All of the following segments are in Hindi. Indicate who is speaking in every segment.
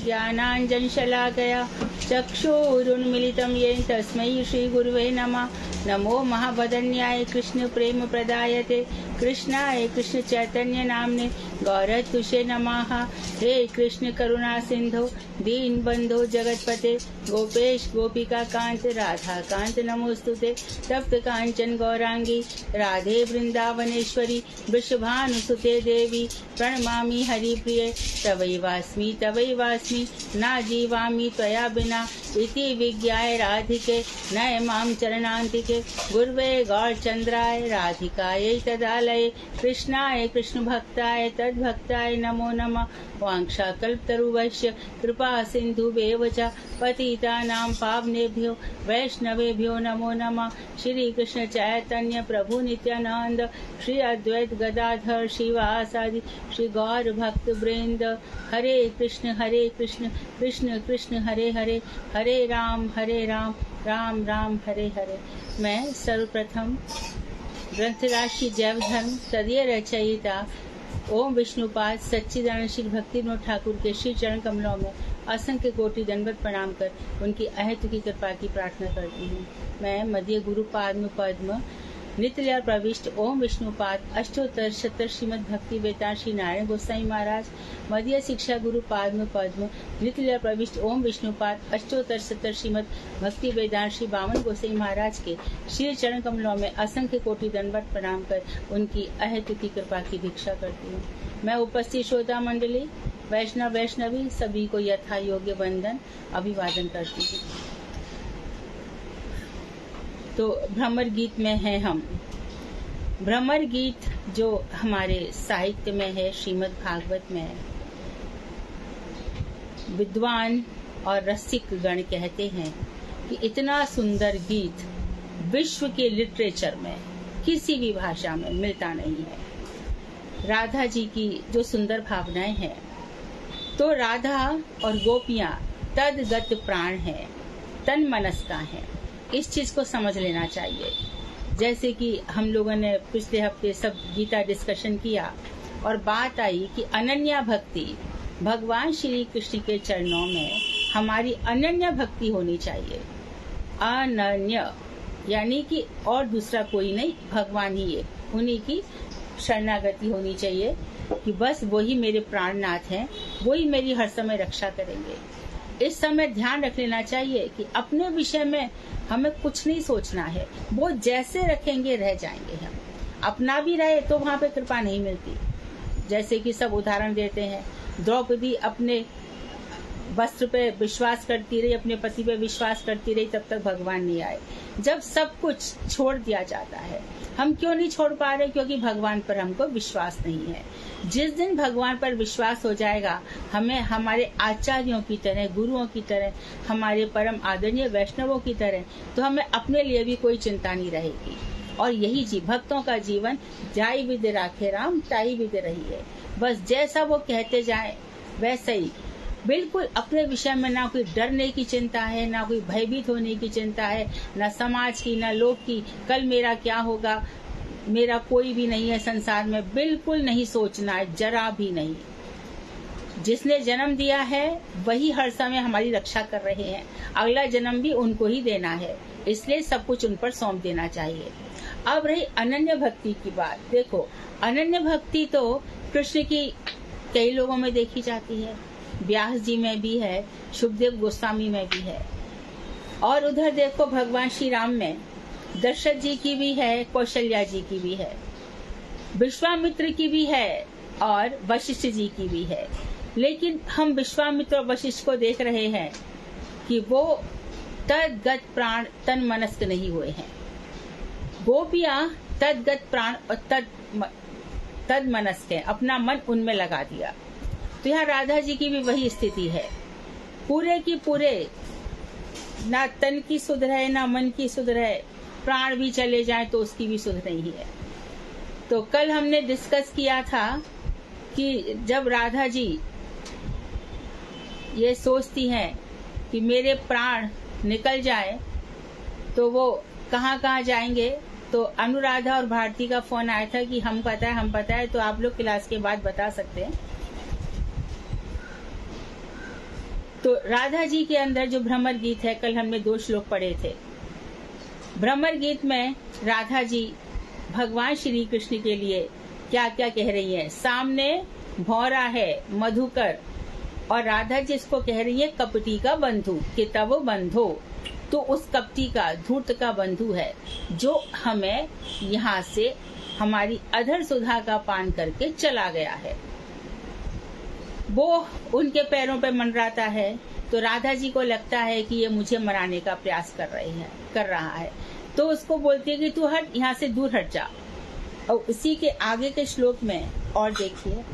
Speaker 1: ज्ञानाञ्जनशलाकया चक्षुरुन्मिलितं येन तस्मै श्रीगुरुवे नमः। नमो महावदन्याय कृष्ण प्रेम प्रदायते कृष्णाय कृष्ण चैतन्य नामने गौरतुषे नमः। हे कृष्ण करुणा सिंधु दीन बंधु जगतपते गोपेश गोपिका कांत राधा कांत नमोस्तुते। तप्त कांचन गौरांगी राधे वृंदावनेश्वरी वृषभानुसुते देवी प्रणमामि हरिप्रिये। तवैवास्मि ना जीवामि त्वया बिना इति विज्ञाय राधिके नयमां चरणान्तिके। गुर्वे गौरचन्द्राय राधिकायै तदालये कृष्णाय कृष्णभक्ताय तद्भक्ताय नमो नमः। वाञ्छाकल्पतरुभ्यश्च कृपा सिन्धुभ्येव च पतितानां पावनेभ्यो वैष्णवेभ्यो नमो नमः। श्री कृष्ण चैतन्य प्रभु नित्यानंद श्री अद्वैत गदाधर शिवासादि श्री गौर भक्त वृंद। हरे कृष्ण कृष्ण कृष्ण हरे हरे हरे राम राम राम हरे हरे। मैं सर्वप्रथम ग्रंथराज जैव धर्म तदीय रचयिता ओम विष्णुपाद सच्चिदानंद श्री भक्तिविनोद ठाकुर के श्री चरण कमलों में असंख्य कोटि दंडवत प्रणाम कर उनकी अहेतु की कृपा की प्रार्थना करती हूँ। मैं मध्य गुरु पद्म नित्य प्रविष्ट ओम विष्णुपाद अष्टोत्तर शतर श्रीमद भक्ति वेदांत श्री नारायण गोसाई महाराज मध्य शिक्षा गुरु पद्म नित्य प्रविष्ट ओम विष्णुपाद अष्टोत्तर शतर श्रीमद भक्ति वेदांत श्री बामन गोसाई महाराज के श्री चरण कमलों में असंख्य कोटि दंडवत प्रणाम कर उनकी अहेतु की कृपा की भिक्षा करती हूँ। मैं उपस्थित श्रोता मंडली वैष्णवी सभी को यथा योग्य वंदन अभिवादन करती हूँ। तो भ्रमर गीत में है हम। भ्रमर गीत जो हमारे साहित्य में है, श्रीमद् भागवत में है, विद्वान और रसिक गण कहते हैं कि इतना सुंदर गीत विश्व के लिटरेचर में किसी भी भाषा में मिलता नहीं है। राधा जी की जो सुंदर भावनाएं हैं, तो राधा और गोपियां तदगत प्राण है, तन मनस्का है। इस चीज को समझ लेना चाहिए। जैसे कि हम लोगों ने पिछले हफ्ते सब गीता डिस्कशन किया और बात आई कि अनन्या भक्ति, भगवान श्री कृष्ण के चरणों में हमारी अनन्या भक्ति होनी चाहिए। अनन्य यानी कि और दूसरा कोई नहीं, भगवान ही है, उन्हीं की शरणागति होनी चाहिए कि बस वही मेरे प्राणनाथ हैं, वही मेरी हर समय रक्षा करेंगे। इस समय ध्यान रख लेना चाहिए कि अपने विषय में हमें कुछ नहीं सोचना है, वो जैसे रखेंगे रह जाएंगे। हम अपना भी रहे तो वहां पे कृपा नहीं मिलती। जैसे कि सब उदाहरण देते हैं, द्रौपदी अपने वस्त्र पे विश्वास करती रही, अपने पति पे विश्वास करती रही, तब तक भगवान नहीं आए। जब सब कुछ छोड़ दिया जाता है, हम क्यों नहीं छोड़ पा रहे? क्योंकि भगवान पर हमको विश्वास नहीं है। जिस दिन भगवान पर विश्वास हो जाएगा, हमें हमारे आचार्यों की तरह, गुरुओं की तरह, हमारे परम आदरणीय वैष्णवों की तरह, तो हमें अपने लिए भी कोई चिंता नहीं रहेगी। और यही भक्तों का जीवन जाई विद राखे राम ताई विद रही है। बस जैसा वो कहते जाए वैसे ही, बिल्कुल अपने विषय में ना कोई डरने की चिंता है, ना कोई भयभीत होने की चिंता है, ना समाज की, ना लोग की, कल मेरा क्या होगा, मेरा कोई भी नहीं है संसार में, बिल्कुल नहीं सोचना है, जरा भी नहीं। जिसने जन्म दिया है वही हर समय हमारी रक्षा कर रहे हैं, अगला जन्म भी उनको ही देना है, इसलिए सब कुछ उन पर सौंप देना चाहिए। अब रही अनन्य भक्ति की बात। देखो, अनन्य भक्ति तो कृष्ण की कई लोगों में देखी जाती है, व्यास जी में भी है, शुभदेव गोस्वामी में भी है, और उधर देखो भगवान श्री राम में दशरथ जी की भी है, कौशल्या जी की भी है, विश्वामित्र की भी है और वशिष्ठ जी की भी है। लेकिन हम विश्वामित्र और वशिष्ठ को देख रहे हैं कि वो तदगत प्राण तन मनस्क नहीं हुए हैं। गोपियां तदगत प्राण और तद मनस्क है, अपना मन उनमें लगा दिया। तो यहाँ राधा जी की भी वही स्थिति है, पूरे की पूरे, ना तन की सुध रहे ना मन की सुध रहे, प्राण भी चले जाए तो उसकी भी सुध नहीं है। तो कल हमने डिस्कस किया था कि जब राधा जी ये सोचती हैं कि मेरे प्राण निकल जाए तो वो कहाँ कहाँ जाएंगे, तो अनुराधा और भारती का फोन आया था कि हम पता है, तो आप लोग क्लास के बाद बता सकते हैं। तो राधा जी के अंदर जो भ्रमर गीत है, कल हमने 2 श्लोक पढ़े थे। भ्रमर गीत में राधा जी भगवान श्री कृष्ण के लिए क्या क्या कह रही है। सामने भौरा है मधुकर, और राधा जी इसको कह रही है कपटी का बंधु, कि तब बंधो। तो उस कपटी का, धूर्त का बंधु है, जो हमें यहाँ से हमारी अधर सुधा का पान करके चला गया है। वो उनके पैरों पे मंडराता है, तो राधा जी को लगता है कि ये मुझे मराने का प्रयास कर रहा है। तो उसको बोलती है कि तू हट, यहाँ से दूर हट जा। और उसी के आगे के श्लोक में और देखिए,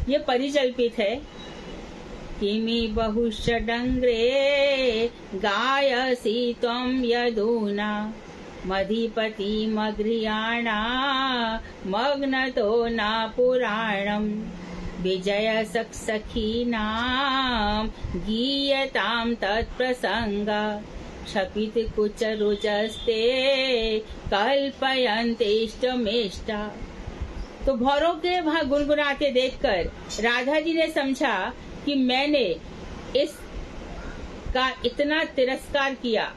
Speaker 1: ये परिकल्पित है। किमि बहुषडङ्ग्रे गायसि त्वं यदूना मधीपतिमगृहाणा मग्नतो न पुराणम् विजय सखीनां गीयतां तत्प्रसंगा क्षपित कुचरुजस्ते कल्पयन्तेष्टमेष्टा। तो भौरों के वहां गुनगुनाते देखकर राधा जी ने समझा कि मैंने इसका इतना तिरस्कार किया,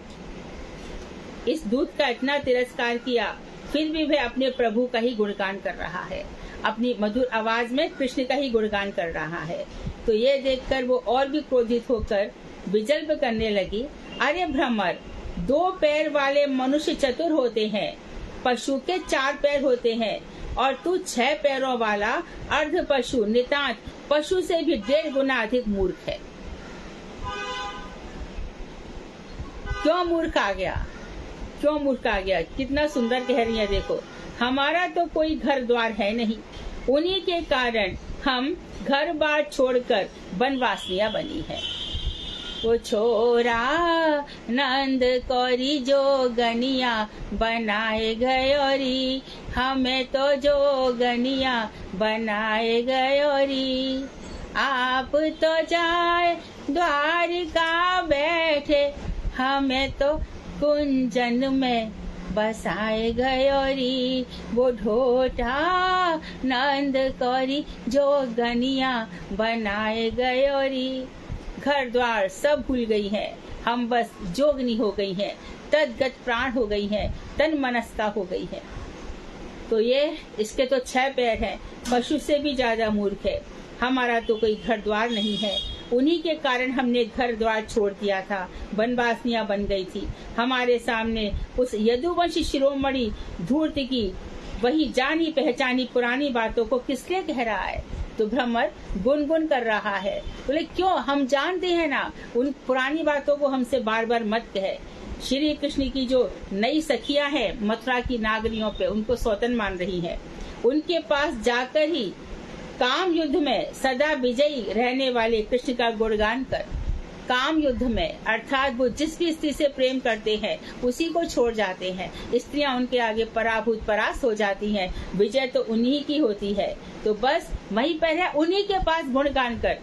Speaker 1: इस दूत का इतना तिरस्कार किया, फिर भी वह अपने प्रभु का ही गुणगान कर रहा है, अपनी मधुर आवाज में कृष्ण का ही गुणगान कर रहा है। तो ये देखकर वो और भी क्रोधित होकर विजल्प करने लगी। अरे भ्रमर, 2 पैर वाले मनुष्य चतुर होते हैं, पशु के 4 पैर होते हैं, और तू 6 पैरों वाला अर्ध पशु, नितांत पशु से भी 1.5 गुना अधिक मूर्ख है। क्यों मूर्ख आ गया, क्यों मूर्ख आ गया? कितना सुंदर कह रही है, देखो। हमारा तो कोई घर द्वार है नहीं, उन्हीं के कारण हम घर बार छोड़कर वनवासियां बनी है। वो छोरा नंद कौरी जो गनिया बनाए गयोरी, हमें तो जो गनिया बनाए गयोरी। आप तो जाए द्वारिका बैठे, हमें तो कुंजन में बसाए गयोरी। वो ढोटा नंद कौरी जो गनिया बनाए गयोरी। घर द्वार सब भूल गई है, हम बस जोगनी हो गई हैं, तदगत प्राण हो गई हैं, तन मनस्का हो गई है। तो ये इसके तो 6 पैर हैं, पशु से भी ज्यादा मूर्ख है। हमारा तो कोई घर द्वार नहीं है, उन्हीं के कारण हमने घर द्वार छोड़ दिया था, वनवासियां बन गई थी। हमारे सामने उस यदुवंशी शिरोमणि धूर्त की वही जानी पहचानी पुरानी बातों को किसलिए कह रहा है? तो भ्रमर गुनगुन कर रहा है। बोले क्यों, हम जानते हैं ना, उन पुरानी बातों को हमसे बार बार मत कहे। श्री कृष्ण की जो नई सखियां हैं मथुरा की नागरियों पे, उनको सौतन मान रही है। उनके पास जाकर ही काम युद्ध में सदा विजयी रहने वाले कृष्ण का गुणगान कर। काम युद्ध में अर्थात वो जिस भी स्त्री से प्रेम करते हैं उसी को छोड़ जाते हैं। स्त्रियां उनके आगे पराभूत परास्त हो जाती हैं, विजय तो उन्हीं की होती है। तो बस वहीं पर है, उन्हीं के पास गुणगान कर,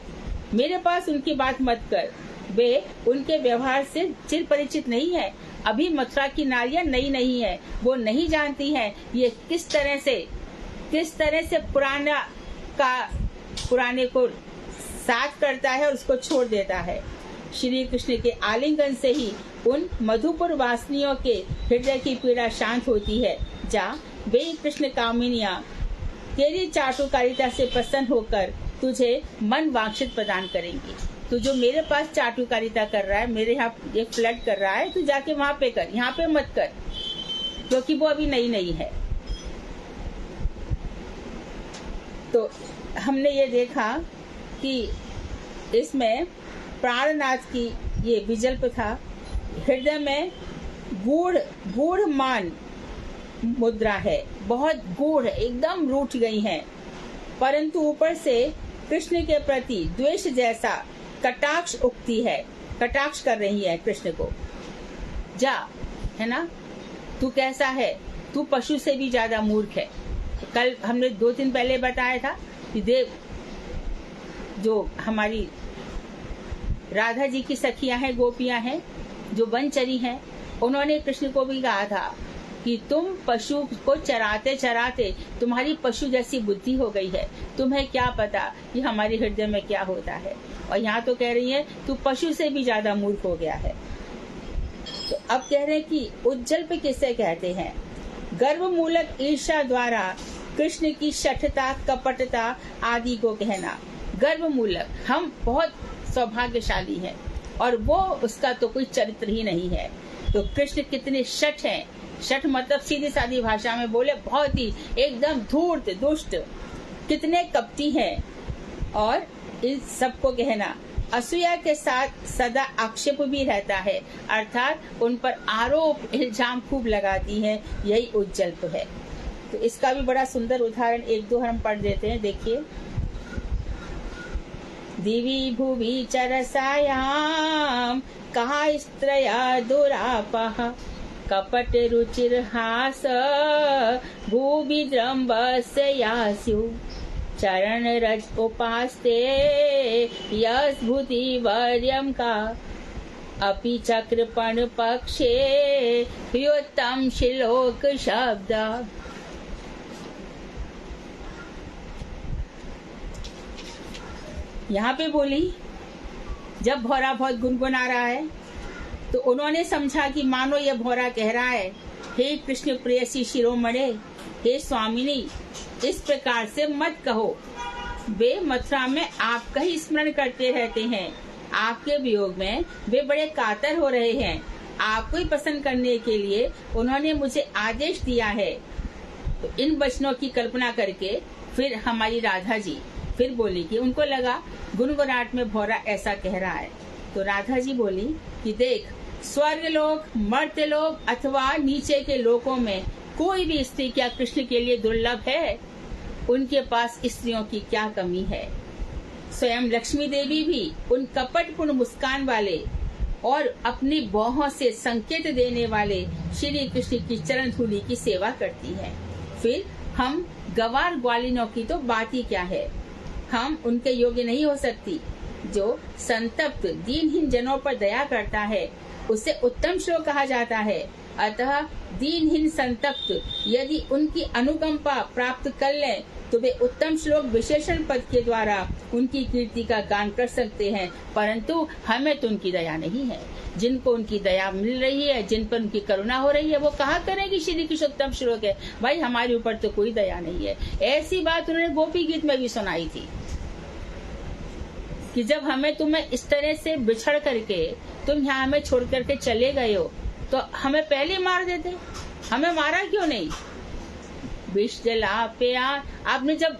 Speaker 1: मेरे पास उनकी बात मत कर। वे उनके व्यवहार से चिर परिचित नहीं है। अभी मथुरा की नारियां नई नहीं है, वो नहीं जानती हैं ये किस तरह से पुराने को साथ करता है और उसको छोड़ देता है। श्री कृष्ण के आलिंगन से ही उन मधुपुर वासनियों के हृदय की पीड़ा शांत होती है। जा वे कृष्ण कामिनियां तेरी चाटुकारिता से प्रसन्न होकर तुझे मन वांछित प्रदान करेंगी। तू जो मेरे पास चाटुकारिता कर रहा है, मेरे यहाँ ये फ्लड कर रहा है, तू जाके वहां पे कर, यहाँ पे मत कर, क्योंकि वो अभी नई है। तो हमने ये देखा कि इसमें प्राणनाथ की ये विजल्प था। हृदय में गूढ़ मान मुद्रा है, बहुत गूढ़, एकदम रूठ गई हैं, परंतु ऊपर से कृष्ण के प्रति द्वेष जैसा कटाक्ष उक्ति है, कटाक्ष कर रही है कृष्ण को। जा, है ना, तू कैसा है, तू पशु से भी ज्यादा मूर्ख है। कल हमने 2 दिन पहले बताया था कि देव जो हमारी राधा जी की सखियां हैं, गोपियां हैं, जो वनचरी हैं, उन्होंने कृष्ण को भी कहा था कि तुम पशु को चराते चराते तुम्हारी पशु जैसी बुद्धि हो गई है, तुम्हें क्या पता कि हमारे हृदय में क्या होता है। और यहाँ तो कह रही है तू पशु से भी ज्यादा मूर्ख हो गया है। तो अब कह रहे हैं कि उज्जल्प किसे कहते हैं? गर्व मूलक ईर्ष्या द्वारा कृष्ण की शठता, कपटता आदि को कहना। गर्व मूलक, हम बहुत सौभाग्यशाली हैं और वो उसका तो कोई चरित्र ही नहीं है। तो कृष्ण कितने शठ हैं। शठ मतलब सीधी सादी भाषा में बोले बहुत ही एकदम धूर्त, दुष्ट, कितने कपटी हैं। और इन सबको कहना। असूया के साथ सदा आक्षेप भी रहता है, अर्थात उन पर आरोप इल्जाम खूब लगाती है, यही उज्जल्प है। तो इसका भी बड़ा सुंदर उदाहरण एक दो हम पढ़ देते हैं, देखिए। दिवि भुवि चरसायां कहा स्त्रया दुरापः कपट रुचिर हास भूवि द्रंबस्यास्यु चरण रज उपास्ते यस भूति वर्यम का अपि चक्रपण पक्षे प्रियोत्तम श्लोक शब्द। यहाँ पे बोली, जब भौरा बहुत गुनगुना रहा है तो उन्होंने समझा कि मानो यह भौरा कह रहा है, हे कृष्ण प्रेयसी शिरोमणे, हे स्वामिनी, इस प्रकार से मत कहो। वे मथुरा में आपका ही स्मरण करते रहते हैं, आपके वियोग में वे बड़े कातर हो रहे हैं। आपको ही पसंद करने के लिए उन्होंने मुझे आदेश दिया है। तो इन वचनों की कल्पना करके फिर हमारी राधा जी फिर बोली कि उनको लगा गुनगुनाहट में भौरा ऐसा कह रहा है। तो राधा जी बोली कि देख, स्वर्ग लोक, मर्त्य लोक अथवा नीचे के लोकों में कोई भी स्त्री क्या कृष्ण के लिए दुर्लभ है? उनके पास स्त्रियों की क्या कमी है? स्वयं लक्ष्मी देवी भी उन कपटपूर्ण मुस्कान वाले और अपनी बाहों से संकेत देने वाले श्री कृष्ण की चरण धूलि की सेवा करती है। फिर हम गवार ग्वालिनों की तो बात ही क्या है, हम उनके योग्य नहीं हो सकती। जो संतप्त दीनहीन जनों पर दया करता है उसे उत्तम श्लोक कहा जाता है। अतः दीनहीन संतप्त यदि उनकी अनुकंपा प्राप्त कर लें तो वे उत्तम श्लोक विशेषण पद के द्वारा उनकी कीर्ति का गान कर सकते हैं, परंतु हमें तो उनकी दया नहीं है। जिनको उनकी दया मिल रही है, जिन पर उनकी करुणा हो रही है, वो कहा करेंगे श्री कृष्ण उत्तम श्लोक है। भाई हमारे ऊपर तो कोई दया नहीं है। ऐसी बात उन्होंने गोपी गीत में भी सुनाई थी कि जब हमें तुम्हें इस तरह से बिछड़ करके तुम यहाँ हमें छोड़ करके चले गए हो तो हमें पहले मार देते, हमें मारा क्यों नहीं? विष जला पे आपने जब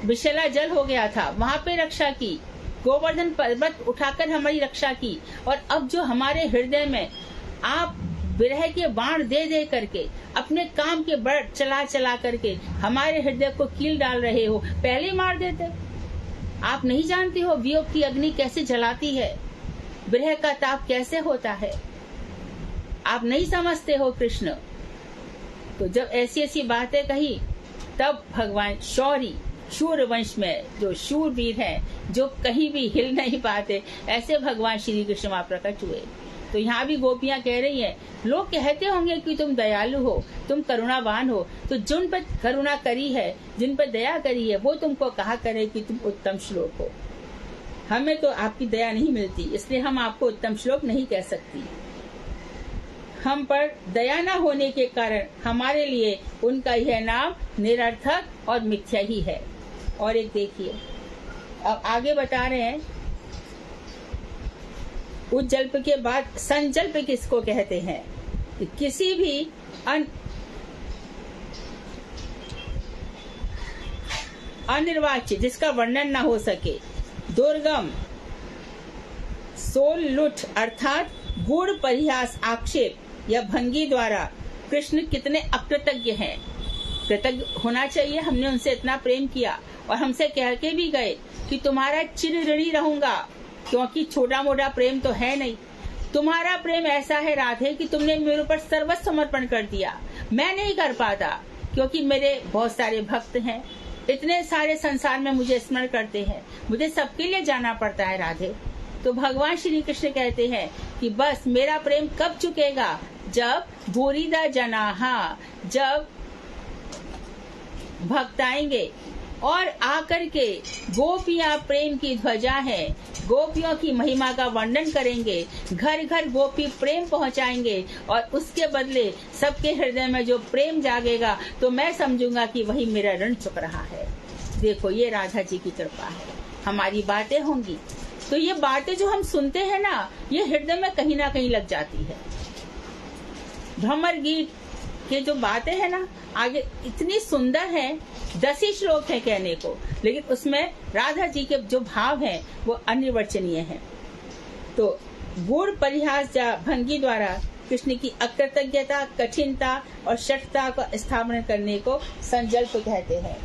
Speaker 1: विषैला जल हो गया था वहां पे रक्षा की, गोवर्धन पर्वत उठाकर हमारी रक्षा की, और अब जो हमारे हृदय में आप विरह के बाण दे दे करके अपने काम के बड़ चला चला करके हमारे हृदय को कील डाल रहे हो, पहले मार देते। आप नहीं जानते हो वियोग की अग्नि कैसे जलाती है, विरह का ताप कैसे होता है, आप नहीं समझते हो कृष्ण। तो जब ऐसी ऐसी बातें कही तब भगवान शौरी शूर वंश में जो शूरवीर हैं, जो कहीं भी हिल नहीं पाते, ऐसे भगवान श्री कृष्ण वहां प्रकट हुए। तो यहाँ भी गोपियां कह रही हैं, लोग कहते होंगे कि तुम दयालु हो, तुम करुणावान हो, तो जिन पर करुणा करी है, जिन पर दया करी है, वो तुमको कहा करे कि तुम उत्तम श्लोक हो। हमें तो आपकी दया नहीं मिलती, इसलिए हम आपको उत्तम श्लोक नहीं कह सकती। हम पर दया न होने के कारण हमारे लिए उनका यह नाम निरर्थक और मिथ्या ही है। और एक देखिए, अब आगे बता रहे हैं, उज्जल्प के बाद संजल्प किसको कहते हैं? किसी भी अनिर्वाच्य जिसका वर्णन न हो सके, दुर्गम, सोल लुठ अर्थात गूढ़ परिहास, आक्षेप या भंगी द्वारा कृष्ण कितने अकृतज्ञ हैं। कृतज्ञ होना चाहिए, हमने उनसे इतना प्रेम किया और हमसे कह के भी गए कि तुम्हारा चिर ऋणी रहूंगा, क्योंकि छोटा मोटा प्रेम तो है नहीं। तुम्हारा प्रेम ऐसा है राधे कि तुमने मेरे ऊपर सर्वस्व समर्पण कर दिया। मैं नहीं कर पाता क्योंकि मेरे बहुत सारे भक्त हैं, इतने सारे संसार में मुझे स्मरण करते हैं, मुझे सबके लिए जाना पड़ता है राधे। तो भगवान श्री कृष्ण कहते हैं कि बस मेरा प्रेम कब चुकेगा, जब भूरिदा जनाहा, जब भक्त आएंगे और आकर के गोपियां प्रेम की ध्वजा है, गोपियों की महिमा का वर्णन करेंगे, घर घर गोपी प्रेम पहुंचाएंगे और उसके बदले सबके हृदय में जो प्रेम जागेगा तो मैं समझूंगा कि वही मेरा ऋण चुक रहा है। देखो ये राधा जी की कृपा है। हमारी बातें होंगी तो ये बातें जो हम सुनते हैं ना, ये हृदय में कहीं ना कहीं लग जाती है। भ्रमर गीत के जो बातें है ना, आगे इतनी सुंदर है, 10 ही श्लोक है कहने को, लेकिन उसमें राधा जी के जो भाव हैं वो अनिर्वचनीय हैं। तो गूढ़ परिहास भंगी द्वारा कृष्ण की अकृतज्ञता, कठिनता और शठता को स्थापना करने को संजल्प कहते हैं।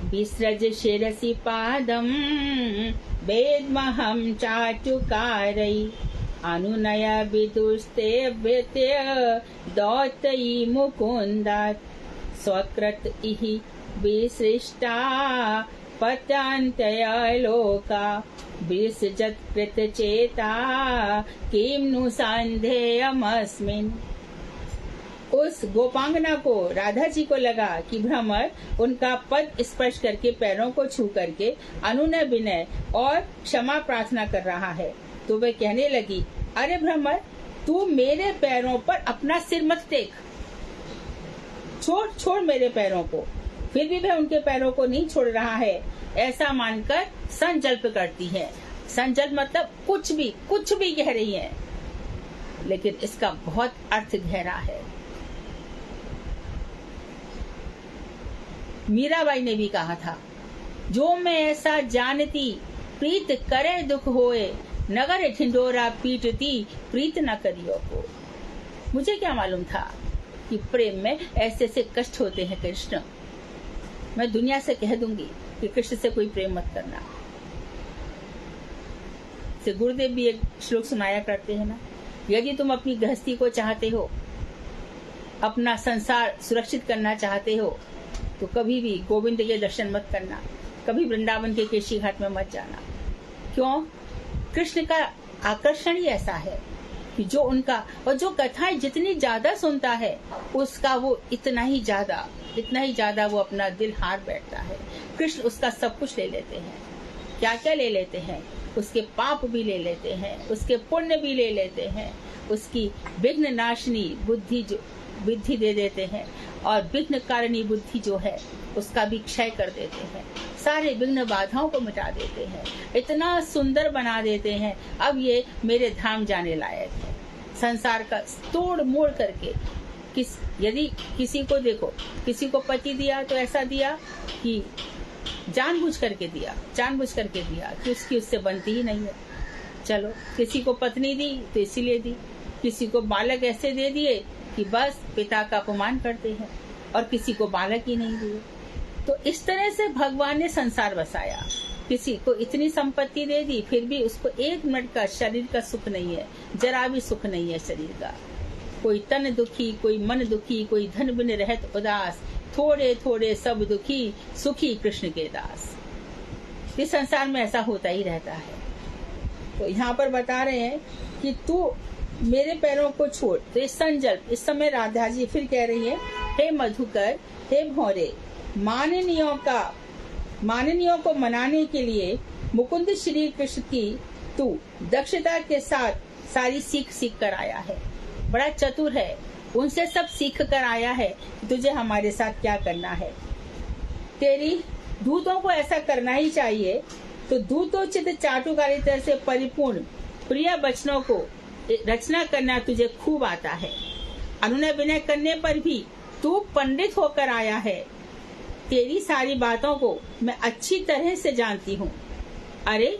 Speaker 1: विसृज शिरसि पादं वेद्महं चाटुकारै, अनुनय विदुस्ते व्यत्य दौतयी मुकुन्दात्, स्वकृत इहि विसृष्टा पत्यान्तय लोका, विसृजत कृतचेता किं नु सन्देहमस्मिन्। उस गोपांगना को, राधा जी को लगा कि भ्रमर उनका पद स्पर्श करके, पैरों को छू करके अनुनय विनय और क्षमा प्रार्थना कर रहा है। तो वह कहने लगी, अरे भ्रमर, तू मेरे पैरों पर अपना सिर मत टेक, छोड़ मेरे पैरों को। फिर भी वह उनके पैरों को नहीं छोड़ रहा है, ऐसा मानकर संजल्प करती है। संजल्प मतलब कुछ भी कह रही है, लेकिन इसका बहुत अर्थ गहरा है। मीराबाई ने भी कहा था, जो मैं ऐसा जानती प्रीत करे दुख होए, नगर ढिंडोरा पीटती प्रीत न करियो को। मुझे क्या मालूम था कि प्रेम में ऐसे ऐसे कष्ट होते हैं कृष्ण। मैं दुनिया से कह दूंगी कि कृष्ण से कोई प्रेम मत करना। से गुरुदेव भी एक श्लोक सुनाया करते हैं ना, यदि तुम अपनी गृहस्थी को चाहते हो, अपना संसार सुरक्षित करना चाहते हो, तो कभी भी गोविंद के दर्शन मत करना, कभी वृंदावन के केशी घाट में मत जाना। क्यों? कृष्ण का आकर्षण ही ऐसा है कि जो उनका, और जो कथाएं जितनी ज्यादा सुनता है उसका वो इतना ही ज्यादा वो अपना दिल हार बैठता है। कृष्ण उसका सब कुछ ले लेते हैं। क्या क्या ले लेते हैं? उसके पाप भी ले लेते हैं, उसके पुण्य भी ले लेते हैं, उसकी विघ्न नाशनी बुद्धि दे देते हैं, और विघ्न कारिणी बुद्धि जो है उसका भी क्षय कर देते हैं। सारे विघ्न बाधाओं को मिटा देते हैं, इतना सुंदर बना देते हैं। अब ये मेरे धाम जाने लायक है। संसार का तोड़ मोड़ करके यदि किसी को देखो, किसी को पति दिया तो ऐसा दिया कि जानबूझ करके दिया कि उसकी उससे बनती ही नहीं है। चलो, किसी को पत्नी दी तो इसीलिए दी, किसी को बालक ऐसे दे दिए कि बस पिता का अपमान करते हैं, और किसी को बालक ही नहीं दिए। तो इस तरह से भगवान ने संसार बसाया। किसी को इतनी संपत्ति दे दी, फिर भी उसको 1 मिनट का शरीर का सुख नहीं है, जरा भी सुख नहीं है शरीर का। कोई तन दुखी, कोई मन दुखी, कोई धन बिन रहत उदास, थोड़े थोड़े सब दुखी, सुखी कृष्ण के दास। इस संसार में ऐसा होता ही रहता है। तो यहाँ पर बता रहे हैं कि तू मेरे पैरों को छोड़। तो इस संजल्प, इस समय राधा जी फिर कह रही है, हे मधुकर, हे भौरे, माननीयों को मनाने के लिए मुकुंद श्री कृष्ण की तू दक्षता के साथ सारी सीख कर आया है। बड़ा चतुर है, उनसे सब सीख कर आया है तुझे हमारे साथ क्या करना है। तेरी दूतों को ऐसा करना ही चाहिए। तो दूतोचित चाटुकारिता से परिपूर्ण प्रिय वचनों को रचना करना तुझे खूब आता है। अनुनय विनय करने पर भी तू पंडित होकर आया है। तेरी सारी बातों को मैं अच्छी तरह से जानती हूँ। अरे,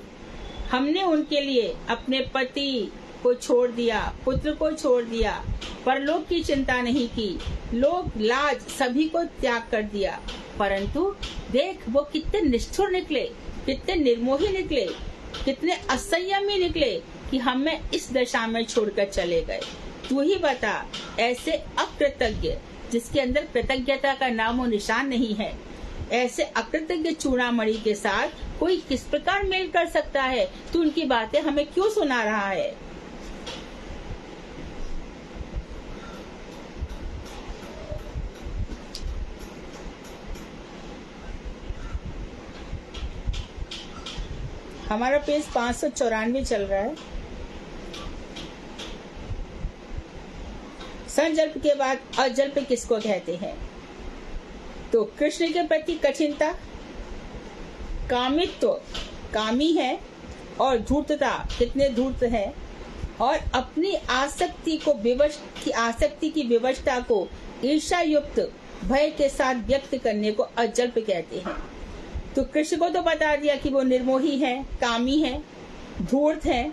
Speaker 1: हमने उनके लिए अपने पति को छोड़ दिया, पुत्र को छोड़ दिया, परलोक की चिंता नहीं की, लोक लाज सभी को त्याग कर दिया। परंतु देख, वो कितने निष्ठुर निकले, कितने निर्मोही निकले, कितने असंयमी निकले कि हमें इस दशा में छोड़कर चले गए। तू ही बता, ऐसे अकृतज्ञ जिसके अंदर कृतज्ञता का नामो निशान नहीं है, ऐसे अकृतज्ञ चूड़ामणि के साथ कोई किस प्रकार मेल कर सकता है? तू उनकी बातें हमें क्यों सुना रहा है? हमारा पेज 594 चल रहा है। संजल्प के बाद अजल्प किसको कहते हैं? तो कृष्ण के प्रति कठिनता, कामित्व, कामी है, और धूर्तता, कितने धूर्त है, और अपनी आसक्ति की विवशता को ईर्ष्या युक्त भय के साथ व्यक्त करने को अजल्प कहते हैं। तो कृष्ण को तो बता दिया कि वो निर्मोही है, कामी है, धूर्त है।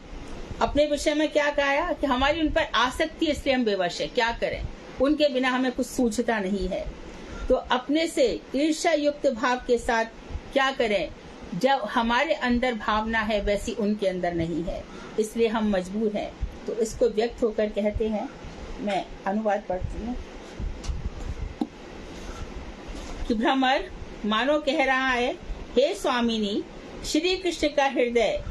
Speaker 1: अपने विषय में क्या कहा कि हमारी उन पर आसक्ति, इसलिए हम बेवश है, क्या करें, उनके बिना हमें कुछ सूझता नहीं है। तो अपने से ईर्ष्या युक्त भाव के साथ क्या करें, जब हमारे अंदर भावना है वैसी उनके अंदर नहीं है, इसलिए हम मजबूर हैं। तो इसको व्यक्त होकर कहते हैं, मैं अनुवाद पढ़ती हूँ कि भ्रमर मानो कह रहा है, हे स्वामिनी, श्री कृष्ण का हृदय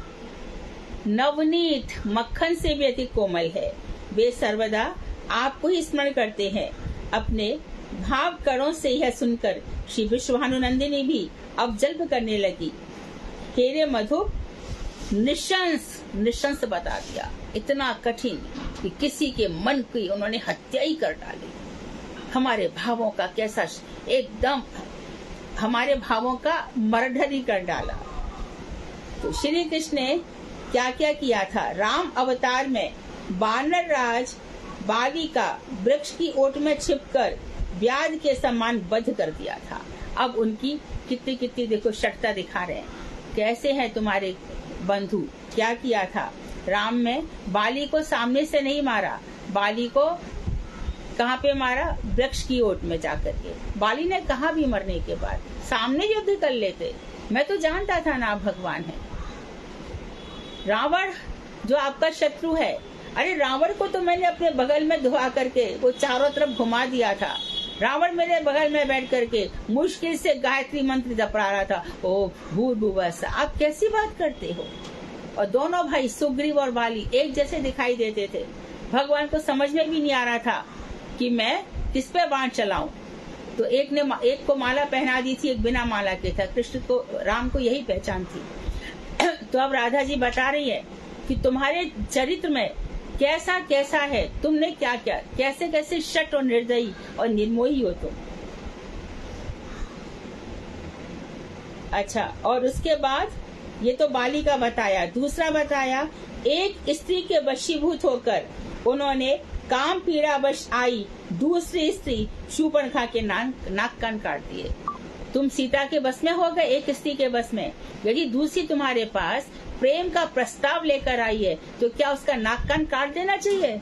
Speaker 1: नवनीत मक्खन से भी अधिक कोमल है। वे सर्वदा आपको ही स्मरण करते हैं। अपने भाव करों से यह सुनकर श्री विश्वानुनंदिनी भी अब जल्प करने लगी। हेरे मधु, निशंस बता दिया, इतना कठिन कि किसी के मन की उन्होंने हत्या ही कर डाली। हमारे भावों का कैसा, एकदम हमारे भावों का मर्डर ही कर डाला। तो श्री कृष्ण ने क्या क्या किया था? राम अवतार में वानर राज बाली का वृक्ष की ओट में छिपकर व्याध के समान वध कर दिया था। अब उनकी कितनी देखो शक्ति दिखा रहे हैं, कैसे हैं तुम्हारे बंधु। क्या किया था? राम में बाली को सामने से नहीं मारा, बाली को कहाँ पे मारा? वृक्ष की ओट में जाकर के। बाली ने कहा भी मरने के बाद, सामने युद्ध कर लेते, मैं तो जानता था ना आप भगवान है। रावण जो आपका शत्रु है, अरे रावण को तो मैंने अपने बगल में धुआ करके वो चारों तरफ घुमा दिया था। रावण मेरे बगल में बैठ करके मुश्किल से गायत्री मंत्र जप रहा था, ओ भूर्भुवस्सुः। आप कैसी बात करते हो? और दोनों भाई सुग्रीव और बाली एक जैसे दिखाई देते थे। भगवान को समझ में भी नहीं आ रहा था कि मैं किस पे बाण चलाऊं। तो एक को माला पहना दी थी, एक बिना माला के था। कृष्ण को, राम को यही पहचान थी। तो अब राधा जी बता रही है कि तुम्हारे चरित्र में कैसा कैसा है, तुमने क्या क्या, कैसे कैसे शठ और निर्दयी और निर्मोही हो तुम। अच्छा, और उसके बाद ये तो बाली का बताया। दूसरा बताया, एक स्त्री के वशीभूत होकर उन्होंने काम पीड़ा वश आई दूसरी स्त्री शूर्पणखा के नाक कान काट दिए। तुम सीता के बस में हो गए, एक स्त्री के बस में। यदि दूसरी तुम्हारे पास प्रेम का प्रस्ताव लेकर आई है तो क्या उसका नाक कान काट देना चाहिए?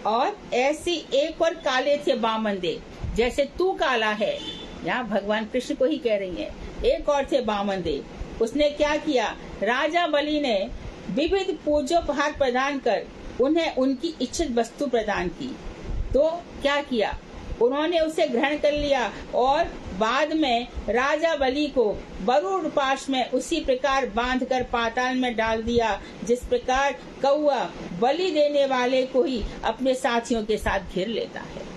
Speaker 1: और ऐसी एक और काले थे बामनदेव, जैसे तू काला है, यहाँ भगवान कृष्ण को ही कह रही है। एक और थे बामनदेव, उसने क्या किया? राजा बलि ने विविध पूजोपहार प्रदान कर उन्हें उनकी इच्छित वस्तु प्रदान की। तो क्या किया? उन्होंने उसे ग्रहण कर लिया और बाद में राजा बलि को वरुण पाश में उसी प्रकार बांधकर पाताल में डाल दिया, जिस प्रकार कौआ बलि देने वाले को ही अपने साथियों के साथ घेर लेता है।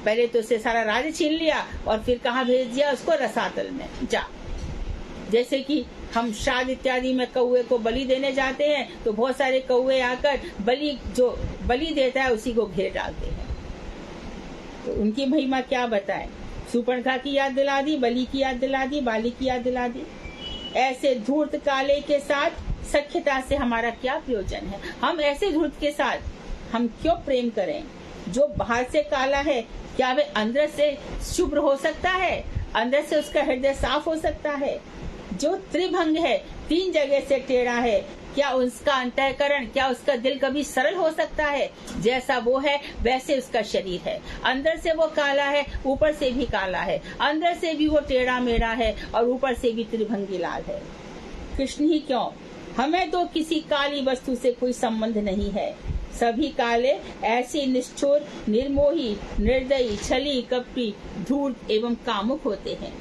Speaker 1: पहले तो उसे सारा राज्य छीन लिया और फिर कहाँ भेज दिया उसको? रसातल में जा। जैसे कि हम श्राद्ध इत्यादि में कौए को बलि देने जाते हैं तो बहुत सारे कौए आकर जो बलि देता है उसी को घेर डालते हैं। तो उनकी महिमा क्या बताएं? शूर्पणखा की याद दिला दी, बलि की याद दिला दी, बाली की याद दिला दी। ऐसे धूर्त काले के साथ सख्यता से हमारा क्या प्रयोजन है? हम ऐसे धूर्त के साथ हम क्यों प्रेम करें? जो बाहर से काला है, क्या वे अंदर से शुभ्र हो सकता है? अंदर से उसका हृदय साफ हो सकता है? जो त्रिभंग है, तीन जगह से टेढ़ा है, क्या उसका अंतःकरण, क्या उसका दिल कभी सरल हो सकता है? जैसा वो है वैसे उसका शरीर है। अंदर से वो काला है, ऊपर से भी काला है, अंदर से भी वो टेढ़ा मेढ़ा है और ऊपर से भी त्रिभंगी लाल है। कृष्ण ही क्यों, हमें तो किसी काली वस्तु से कोई संबंध नहीं है। सभी काले ऐसी निष्ठुर, निर्मोही, निर्दयी, छली, कपटी, धूर्त एवं कामुक होते हैं।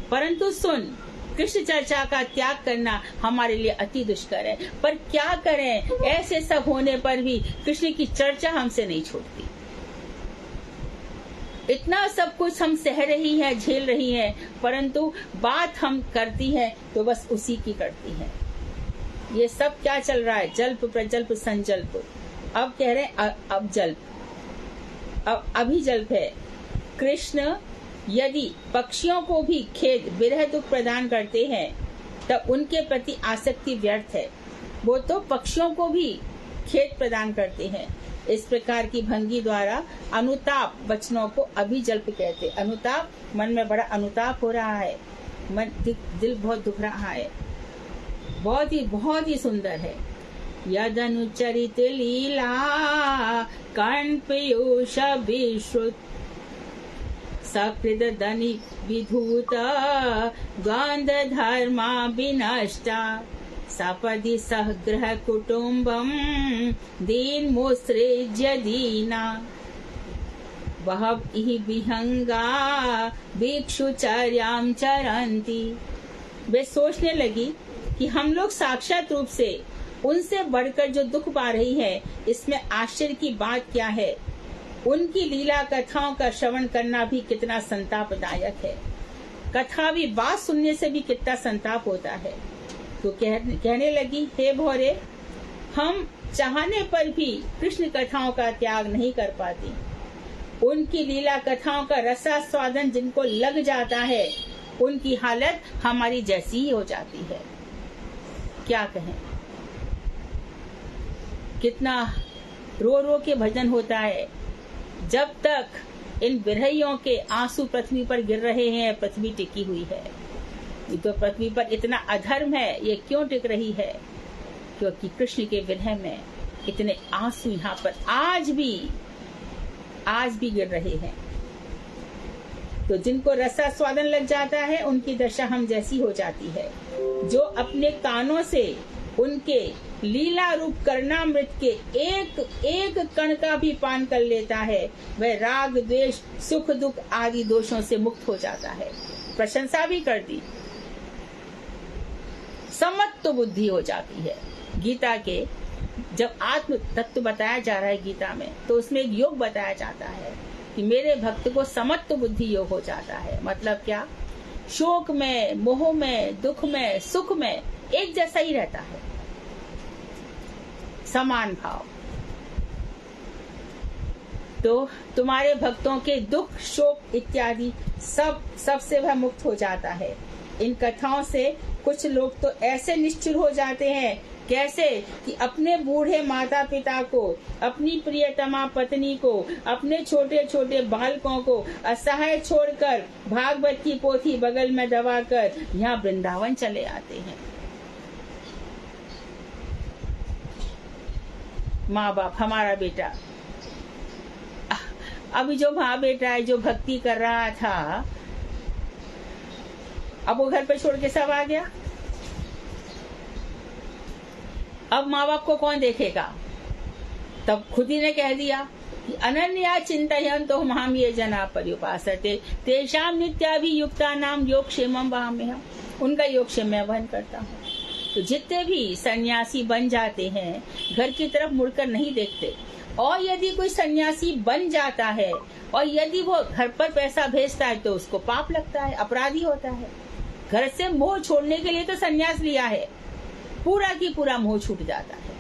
Speaker 1: परंतु सुन, कृष्ण चर्चा का त्याग करना हमारे लिए अति दुष्कर है। पर क्या करें, ऐसे सब होने पर भी कृष्ण की चर्चा हमसे नहीं छूटती। इतना सब कुछ हम सह रही हैं, झेल रही हैं, परंतु बात हम करती हैं तो बस उसी की करती हैं। ये सब क्या चल रहा है? जल्प प्रजल्प संजल्प। अब कह रहे हैं अब जल्प, अब अभी जल्प है। कृष्ण यदि पक्षियों को भी खेद, विरह, दुख प्रदान करते हैं तब उनके प्रति आसक्ति व्यर्थ है। वो तो पक्षियों को भी खेद प्रदान करते हैं। इस प्रकार की भंगी द्वारा अनुताप वचनों को अभिजल्प कहते। अनुताप, मन में बड़ा अनुताप हो रहा है, मन दिल बहुत दुख रहा है। बहुत ही सुंदर है। यद अनुचरित लीला कर्ण पीयूष विश्रुत सकृत धनि विधूत गंध धर्मा विनष्टा सपदि सहग्रह कुटुम्बम दीन मुसृज्य दीना बहवि विहंगा भिक्षुचर्यां चरन्ति। वे सोचने लगी कि हम लोग साक्षात रूप से उनसे बढ़कर जो दुख पा रही है, इसमें आश्चर्य की बात क्या है। उनकी लीला कथाओं का श्रवण करना भी कितना संतापदायक है। कथा भी बात सुनने से भी कितना संताप होता है। तो कहने लगी, हे भौरे, हम चाहने पर भी कृष्ण कथाओं का त्याग नहीं कर पाती। उनकी लीला कथाओं का रसास्वादन जिनको लग जाता है, उनकी हालत हमारी जैसी ही हो जाती है। क्या कहें, कितना रो रो के भजन होता है। जब तक इन विरहियों के आंसू पृथ्वी पर गिर रहे हैं, पृथ्वी टिकी हुई है। ये तो पृथ्वी पर इतना अधर्म है, ये क्यों टिक रही है? क्योंकि कृष्ण के विरह में इतने आंसू यहाँ पर आज भी गिर रहे हैं। तो जिनको रसास्वादन लग जाता है, उनकी दशा हम जैसी हो जाती है। जो अपने कानों से उनके लीला रूप कर्णामृत के एक कण का भी पान कर लेता है, वह राग, द्वेष, सुख, दुख आदि दोषों से मुक्त हो जाता है। प्रशंसा भी कर दी, समत्व बुद्धि हो जाती है। गीता के जब आत्म तत्व बताया जा रहा है गीता में, तो उसमें एक योग बताया जाता है कि मेरे भक्त को समत्व बुद्धि योग हो जाता है। मतलब क्या? शोक में, मोह में, दुख में, सुख में एक जैसा ही रहता है, समान भाव। तो तुम्हारे भक्तों के दुख, शोक इत्यादि सब से वह मुक्त हो जाता है। इन कथाओं से कुछ लोग तो ऐसे निश्चल हो जाते हैं, कैसे कि अपने बूढ़े माता पिता को, अपनी प्रियतमा पत्नी को, अपने छोटे छोटे बालकों को असहाय छोड़कर भागवत की पोथी बगल में दबाकर यहाँ वृंदावन चले आते हैं। माँ बाप, हमारा बेटा, अभी जो माँ बेटा है, जो भक्ति कर रहा था, अब वो घर पे छोड़ के सब आ गया। अब माँ बाप को कौन देखेगा? तब खुद ही ने कह दिया कि अनन्या चिंतयन्तो माम ये जना पर्युपासते तेषां नित्याभियुक्तानां योगक्षेमं वहाम्यहम्। उनका योगक्षेम मैं वहन करता हूँ। तो जितने भी सन्यासी बन जाते हैं, घर की तरफ मुड़कर नहीं देखते। और यदि कोई सन्यासी बन जाता है और यदि वो घर पर पैसा भेजता है, तो उसको पाप लगता है, अपराधी होता है। घर से मोह छोड़ने के लिए तो सन्यास लिया है, पूरा की पूरा मोह छूट जाता है।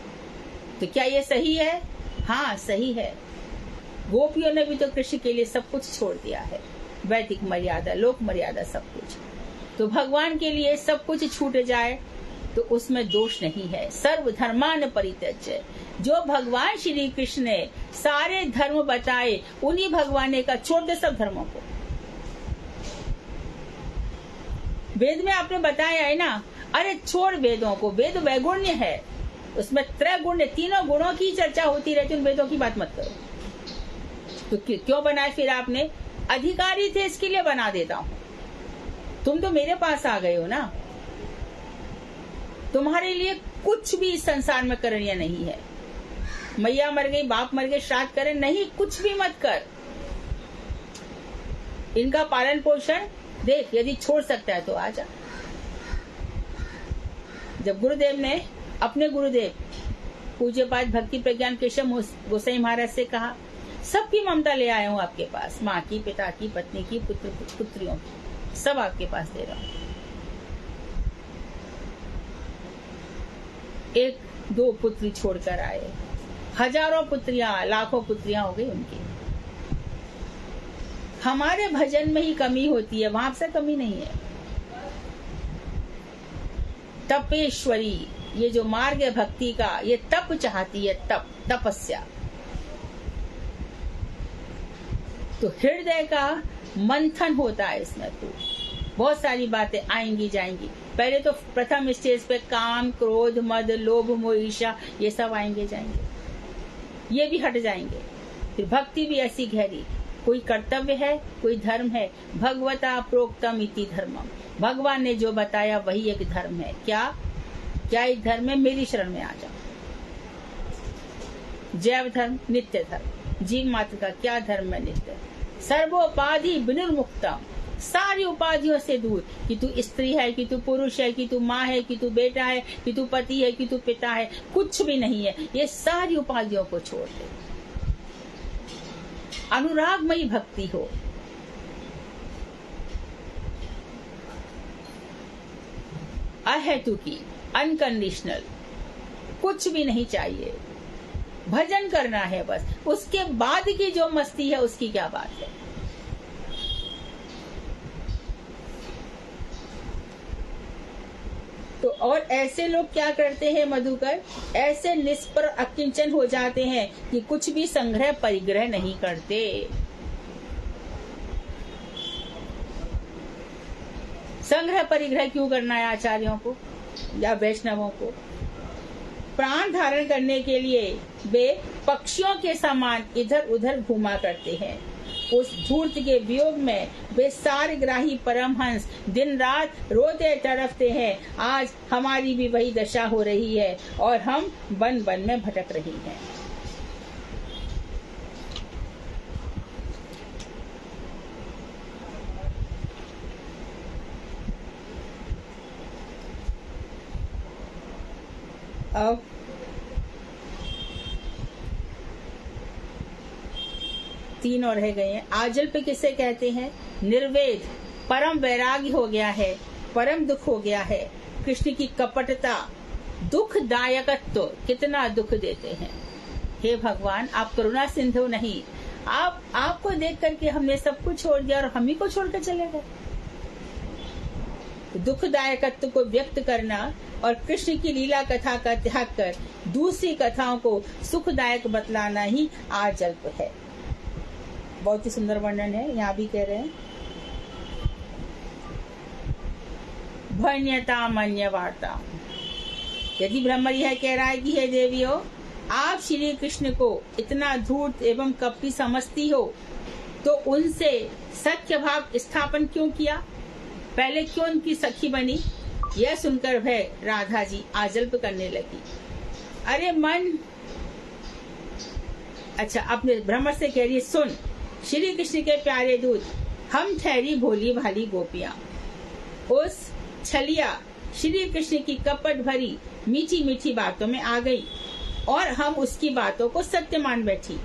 Speaker 1: तो क्या ये सही है? हाँ, सही है। गोपियों ने भी तो कृष्ण के लिए सब कुछ छोड़ दिया है, वैदिक मर्यादा, लोक मर्यादा, सब कुछ। तो भगवान के लिए सब कुछ छूट जाए तो उसमें दोष नहीं है। सर्व धर्मान परित्यज्य। जो भगवान श्री कृष्ण ने सारे धर्म बताए, उन्हीं भगवान ने का छोड़ दे सब धर्मों को। वेद में आपने बताया है ना, अरे छोड़ वेदों को, वेद वैगुण्य है, उसमें त्रैगुण्य, तीनों गुणों की चर्चा होती रहती, उन वेदों की बात मत करो। तो क्यों बनाए फिर आपने? अधिकारी थे इसके लिए बना देता हूं। तुम तो मेरे पास आ गए हो ना, तुम्हारे लिए कुछ भी इस संसार में करणीय नहीं है। मैया मर गई, बाप मर गए, श्राद्ध करें, नहीं, कुछ भी मत कर। इनका पालन पोषण देख, यदि छोड़ सकता है तो आजा। जब गुरुदेव ने अपने गुरुदेव पूज्यपाद भक्ति प्रज्ञान केशव गोसाई महाराज से कहा, सबकी ममता ले आया हूँ आपके पास, माँ की, पिता की, पत्नी की, पुत्रियों की, सब आपके पास दे रहा हूँ। एक दो पुत्री छोड़कर आए, हजारों पुत्रियां, लाखों पुत्रियां हो गई उनकी। हमारे भजन में ही कमी होती है, वहां से कमी नहीं है। तपेश्वरी, ये जो मार्ग है भक्ति का, ये तप चाहती है, तप, तपस्या। तो हृदय का मंथन होता है इसमें। तो बहुत सारी बातें आएंगी जाएंगी। पहले तो प्रथम स्टेज पे काम, क्रोध, मद, लोभ, मोह, ईर्ष्या, ये सब आएंगे जाएंगे, ये भी हट जाएंगे। फिर भक्ति भी ऐसी गहरी, कोई कर्तव्य है, कोई धर्म है। भगवता प्रोक्तम इति धर्मम, भगवान ने जो बताया वही एक धर्म है। क्या क्या एक धर्म है? मेरी शरण में आ जाओ। जैव धर्म, नित्य धर्म, जीव मात्र का क्या धर्म है? नित्य। सर्वोपाधि विनिर्मुक्तम, सारी उपाधियों से दूर, कि तू स्त्री है, कि तू पुरुष है, कि तू माँ है, कि तू बेटा है, कि तू पति है, कि तू पिता है, कुछ भी नहीं है। ये सारी उपाधियों को छोड़ दे, अनुरागमयी भक्ति हो। अहेतुकी, अनकंडीशनल, कुछ भी नहीं चाहिए, भजन करना है बस। उसके बाद की जो मस्ती है उसकी क्या बात है। तो और ऐसे लोग क्या करते हैं मधुकर, ऐसे निष्पर अकिंचन हो जाते हैं कि कुछ भी संग्रह परिग्रह नहीं करते। संग्रह परिग्रह क्यों करना है आचार्यों को या वैष्णवों को? प्राण धारण करने के लिए वे पक्षियों के समान इधर उधर घूमा करते हैं। उस धूर्त के वियोग में वे सारग्राही परमहंस दिन रात रोते तड़पते हैं। आज हमारी भी वही दशा हो रही है और हम वन वन में भटक रही हैं। अब तीन और रह गए हैं। आजल्प किसे कहते हैं? निर्वेद, परम वैराग्य हो गया है, परम दुख हो गया है। कृष्ण की कपटता, दुखदायकत्व, कितना दुख देते हैं। हे भगवान, आप करुणा सिंधु नहीं, आपको देख करके हमने सब कुछ छोड़ दिया और हम ही को छोड़कर चले गए। दुखदायकत्व को व्यक्त करना और कृष्ण की लीला कथा का त्याग कर दूसरी कथाओं को सुखदायक बतलाना ही आजल्प है। बहुत ही सुंदर वर्णन है। यहाँ भी कह रहे हैं, भण्यता मन्य वार्ता। यदि ब्रह्म यह कह रहा है कि हे देवियों, आप श्री कृष्ण को इतना धूर्त एवं कपटी समझती हो, तो उनसे सख्य भाव स्थापन क्यों किया? पहले क्यों उनकी सखी बनी? यह सुनकर भय राधा जी आजल्प करने लगी। अरे मन, अच्छा, अपने भ्रमर से कह रही है, सुन श्री कृष्ण के प्यारे दूत, हम ठहरी भोली भाली गोपियां, उस छलिया श्री कृष्ण की कपट भरी मीठी मीठी बातों में आ गई और हम उसकी बातों को सत्य मान बैठी।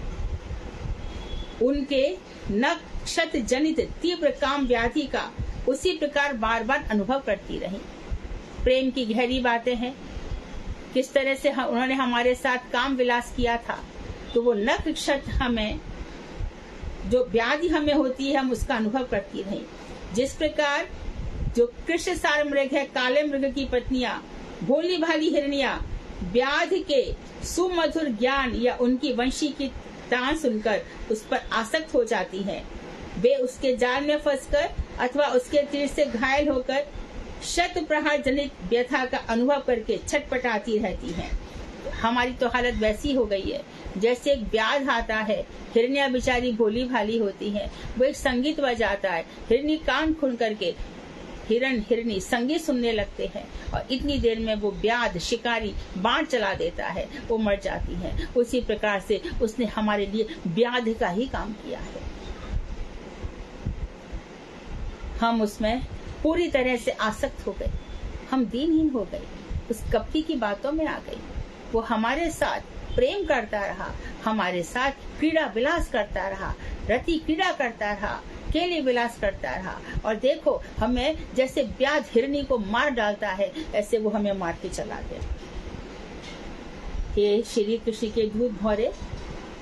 Speaker 1: उनके नक्षत जनित तीव्र काम व्याधि का उसी प्रकार बार बार अनुभव करती रही। प्रेम की गहरी बातें हैं, किस तरह से उन्होंने हमारे साथ काम विलास किया था, तो वो नक्षत हमें, जो व्याधि हमें होती है, हम उसका अनुभव करती रही। जिस प्रकार जो कृष्ण सार मृग है, काले मृग की पत्नियां, भोली भाली हिरनिया व्याध के सुमधुर ज्ञान या उनकी वंशी की तान सुनकर उस पर आसक्त हो जाती हैं। वे उसके जाल में फंसकर अथवा उसके तीर से घायल होकर शत प्रहार जनित व्यथा का अनुभव करके छटपटाती रहती हैं। हमारी तो हालत वैसी हो गई है जैसे एक व्याध आता है, हिरनिया बेचारी भोली भाली होती है, वो एक संगीत बजाता है, हिरनी कान खुल करके हिरण हिरनी संगीत सुनने लगते हैं और इतनी देर में वो व्याध शिकारी बाण चला देता है, वो मर जाती है। उसी प्रकार से उसने हमारे लिए व्याध का ही काम किया है। हम उसमें पूरी तरह से आसक्त हो गए, हम दीनहीन हो गए, उस कपटी की बातों में आ गई। वो हमारे साथ प्रेम करता रहा, हमारे साथ क्रीड़ा विलास करता रहा, रति क्रीड़ा करता रहा, केली विलास करता रहा। और देखो, हमें जैसे व्याध हिरनी को मार डालता है, ऐसे वो हमें मार के चला गया। हे श्री कृष्ण के दूत भौरे,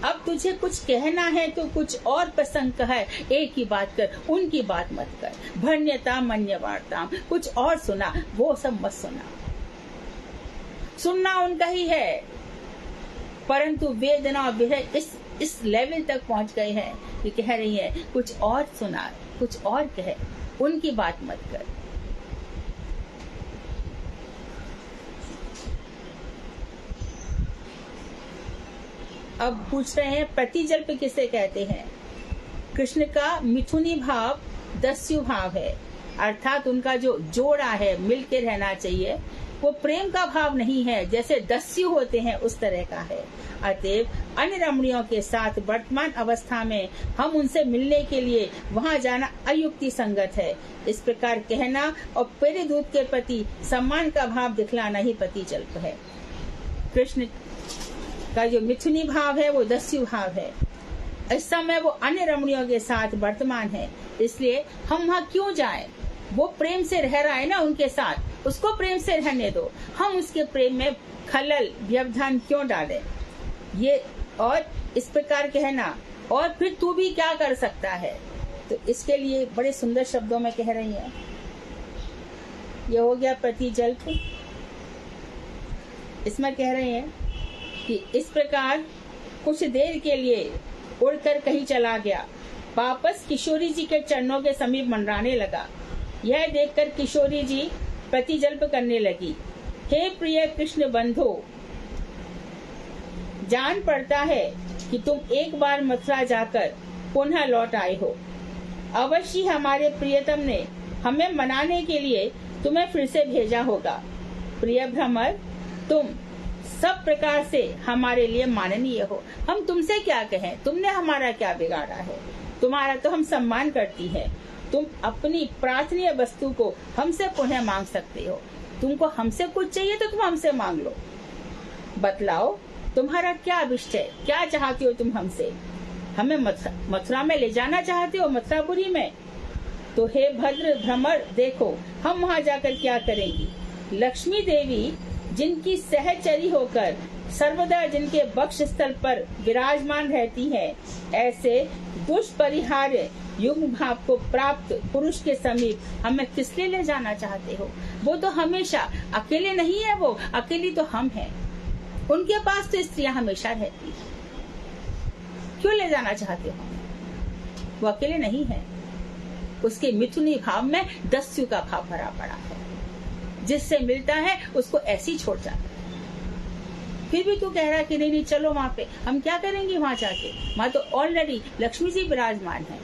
Speaker 1: अब तुझे कुछ कहना है तो कुछ और प्रसंग कह, एक ही बात कर, उनकी बात मत कर। भण्यता मन्यवार्ताम, कुछ और सुना, वो सब मत सुना। सुनना उनका ही है, परंतु वेदना और विरह इस लेवल तक पहुंच गए हैं कि कह रही है कुछ और सुना, कुछ और कहे, उनकी बात मत कर। अब पूछ रहे हैं प्रतिजल्प किसे कहते हैं। कृष्ण का मिथुनी भाव दस्यु भाव है, अर्थात उनका जो जोड़ा है, मिलके रहना चाहिए, वो प्रेम का भाव नहीं है, जैसे दस्यु होते हैं उस तरह का है। अतएव अन्य रमणियों के साथ वर्तमान अवस्था में हम उनसे मिलने के लिए वहां जाना अयुक्ति संगत है। इस प्रकार कहना और प्रिय दूत के प्रति सम्मान का भाव दिखलाना ही प्रतिजल्प है। कृष्ण का जो मिथुनी भाव है वो दस्यु भाव है। इस समय वो अन्य रमणियों के साथ वर्तमान है, इसलिए हम वहाँ क्यों जाएं? वो प्रेम से रह रहा है ना उनके साथ, उसको प्रेम से रहने दो। हम उसके प्रेम में खलल व्यवधान क्यों डालें? ये और इस प्रकार कहना, और फिर तू भी क्या कर सकता है? तो इसके लिए बड़े सुंदर शब्दों में कह रही है। ये हो गया प्रतिजल्प। इसमें कह रहे हैं कि इस प्रकार कुछ देर के लिए उड़कर कहीं चला गया, वापस किशोरी जी के चरणों के समीप मंडराने लगा। यह देखकर किशोरी जी प्रतिजल्प करने लगी, हे प्रिय कृष्ण बंधो, जान पड़ता है कि तुम एक बार मथुरा जाकर पुनः लौट आए हो। अवश्य हमारे प्रियतम ने हमें मनाने के लिए तुम्हें फिर से भेजा होगा। प्रिय भ्रमर, तुम सब प्रकार से हमारे लिए माननीय हो। हम तुमसे क्या कहें? तुमने हमारा क्या बिगाड़ा है? तुम्हारा तो हम सम्मान करती है। तुम अपनी प्रार्थनीय वस्तु को हमसे पुनः मांग सकते हो। तुमको हमसे कुछ चाहिए तो तुम हमसे मांग लो। बतलाओ, तुम्हारा क्या अभिष्ट है? क्या चाहते हो तुम हमसे? हमें मथुरा में ले जाना चाहते हो, मथुरापुरी में? तो हे भद्र भ्रमर, देखो हम वहाँ जाकर क्या करेंगी। लक्ष्मी देवी जिनकी सहचरी होकर सर्वदा जिनके बक्ष स्थल पर विराजमान रहती है, ऐसे दुष्परिहार्य युग्म भाव को प्राप्त पुरुष के समीप हमें किस लिए ले जाना चाहते हो? वो तो हमेशा अकेले नहीं है, वो अकेली तो हम हैं। उनके पास तो स्त्रियां हमेशा रहती हैं, क्यों ले जाना चाहते हो? वो अकेले नहीं है। उसके मिथुनी भाव में दस्यु का भाव भरा पड़ा है, जिससे मिलता है उसको ऐसे ही छोड़ जाता है। फिर भी तू कह रहा है कि नहीं चलो वहां पे। हम क्या करेंगे वहां जाके? वहां तो ऑलरेडी लक्ष्मी जी विराजमान है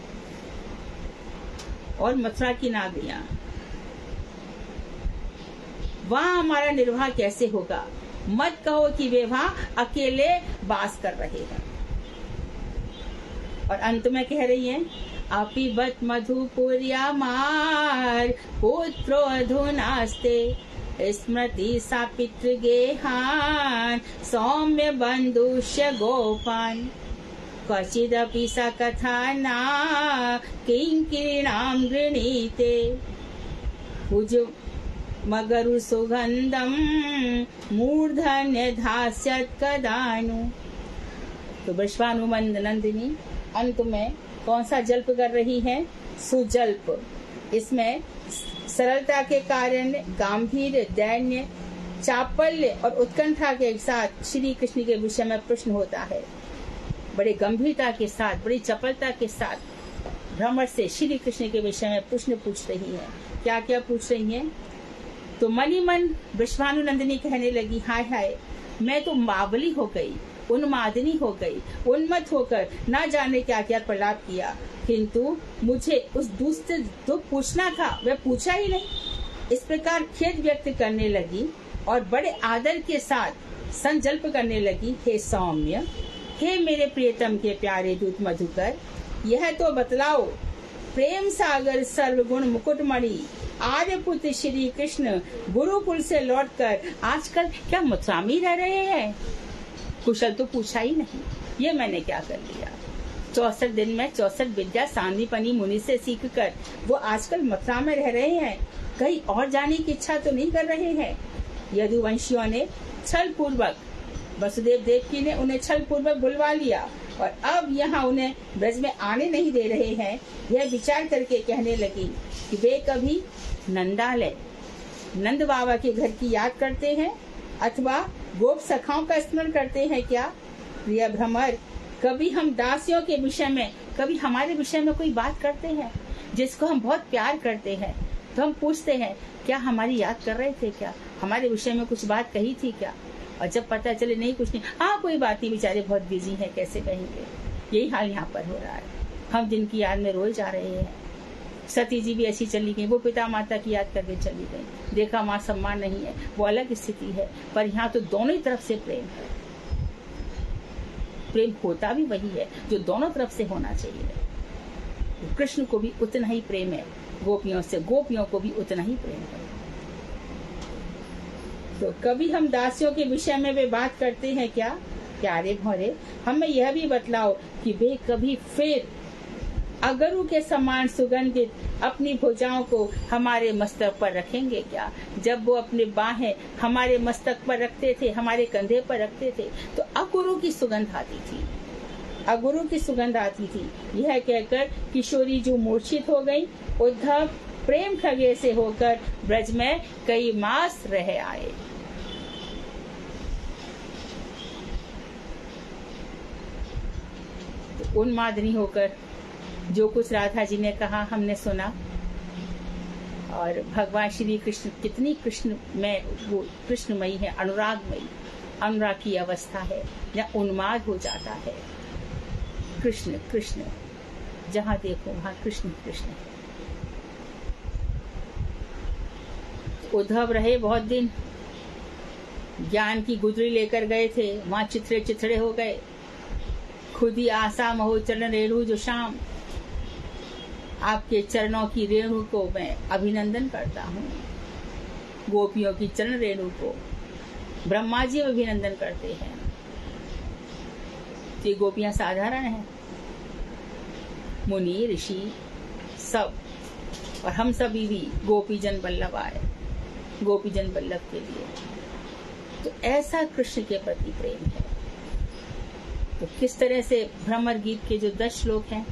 Speaker 1: और मथुरा की नागरियां। वहां हमारा निर्वाह कैसे होगा? मत कहो कि वे वहां अकेले वास कर रहे हैं। और अंत में कह रही है, अपिबत मधुपुर्या मार पुत्रो अधुनास्ते स्मृति सा पितृगेहान सौम्य बंधुष्य गोपान क्वचिदपि सा कथा ना किंकिरीणाम गृणीते भुज मगरु सुगंधम मूर्धन्य धास्यत कदानु। तो विश्वानुमंद नंदिनी अंत में कौन सा जल्प कर रही है? सुजल्प। इसमें सरलता के कारण गांधीर्य, दैन्य, चापल्य और उत्कंठा के साथ श्री कृष्ण के विषय में प्रश्न होता है। बड़े गंभीरता के साथ, बड़ी चपलता के साथ भ्रमर से श्री कृष्ण के विषय में प्रश्न पूछ रही है। क्या क्या पूछ रही है? तो मनी मन विश्वानुनंदिनी कहने लगी, हाय हाय, मैं तो बावली हो गई। उन्मादिनी हो गई, उन्मत्त होकर ना जाने क्या क्या प्रलाप किया, किंतु मुझे उस दूसरे जो पूछना था वह पूछा ही नहीं। इस प्रकार खेद व्यक्त करने लगी और बड़े आदर के साथ संजल्प करने लगी, हे सौम्य, हे मेरे प्रियतम के प्यारे दूत मधुकर, यह तो बतलाओ, प्रेम सागर सर्वगुण मुकुटमणि आर्यपुत्र श्री कृष्ण गुरुकुल से लौटकर आजकल क्या मथुरा में रह रहे हैं? कुशल तो पूछा ही नहीं। ये मैंने क्या कर लिया? 64 दिन में 64 विद्या सांदीपनी मुनि से सीख कर वो आजकल मथुरा में रह रहे हैं, कहीं और जाने की इच्छा तो नहीं कर रहे हैं। यदुवंशियों ने छल पूर्वक, वसुदेव देवकी ने उन्हें छल पूर्वक बुलवा लिया और अब यहाँ उन्हें ब्रज में आने नहीं दे रहे हैं। यह विचार करके कहने लगी कि वे कभी नंदालय नंद बाबा के घर की याद करते हैं अथवा गोप सखाओं का स्मरण करते हैं क्या? प्रिय भ्रमर, कभी हम दासियों के विषय में, कभी हमारे विषय में कोई बात करते हैं जिसको हम बहुत प्यार करते हैं, तो हम पूछते हैं क्या हमारी याद कर रहे थे क्या, हमारे विषय में कुछ बात कही थी क्या? और जब पता चले नहीं कुछ नहीं, हाँ कोई बात नहीं, बेचारे बहुत बिजी हैं, कैसे कहेंगे। यही हाल यहाँ पर हो रहा है। हम जिनकी याद में रोए जा रहे हैं। सती जी भी ऐसी चली गई, वो पिता माता की याद करके चली गई, देखा माँ सम्मान नहीं है, वो अलग स्थिति है। पर यहाँ तो दोनों ही तरफ से प्रेम है। प्रेम होता भी वही है जो दोनों तरफ से होना चाहिए। कृष्ण को भी उतना ही प्रेम है गोपियों से, गोपियों को भी उतना ही प्रेम है। तो कभी हम दासियों के विषय में वे बात करते हैं क्या? प्यारे भौरे, हमें यह भी बतलाओ कि वे कभी फिर अगरू के समान सुगंधित अपनी भुजाओं को हमारे मस्तक पर रखेंगे क्या? जब वो अपने बाहें हमारे मस्तक पर रखते थे, हमारे कंधे पर रखते थे, तो अगरू की सुगंध आती थी, अगरू की सुगंध आती थी। यह कहकर किशोरी जो मूर्छित हो गई, उद्धव प्रेम खगे से होकर ब्रज में कई मास रह आए। तो उन्मादिनी होकर जो कुछ राधा जी ने कहा हमने सुना, और भगवान श्री कृष्ण कितनी कृष्ण में वो कृष्णमयी है, अनुरागमयी, अनुराग की अवस्था है जहाँ उन्माद हो जाता है। कृष्ण कृष्ण, जहाँ देखो वहाँ कृष्ण कृष्ण। उद्धव रहे बहुत दिन, ज्ञान की गुदरी लेकर गए थे, वहाँ चिथड़े चिथड़े हो गए। खुद ही आशा महो चरण रेणु जो शाम, आपके चरणों की रेणु को मैं अभिनंदन करता हूँ। गोपियों की चरण रेणु को ब्रह्मा जी अभिनंदन करते हैं। ये गोपियां साधारण हैं, मुनि ऋषि सब, और हम सभी भी गोपी जन वल्लभ आए, गोपी जन वल्लभ के लिए। तो ऐसा कृष्ण के प्रति प्रेम है। तो किस तरह से भ्रमर गीत के जो 10 श्लोक हैं,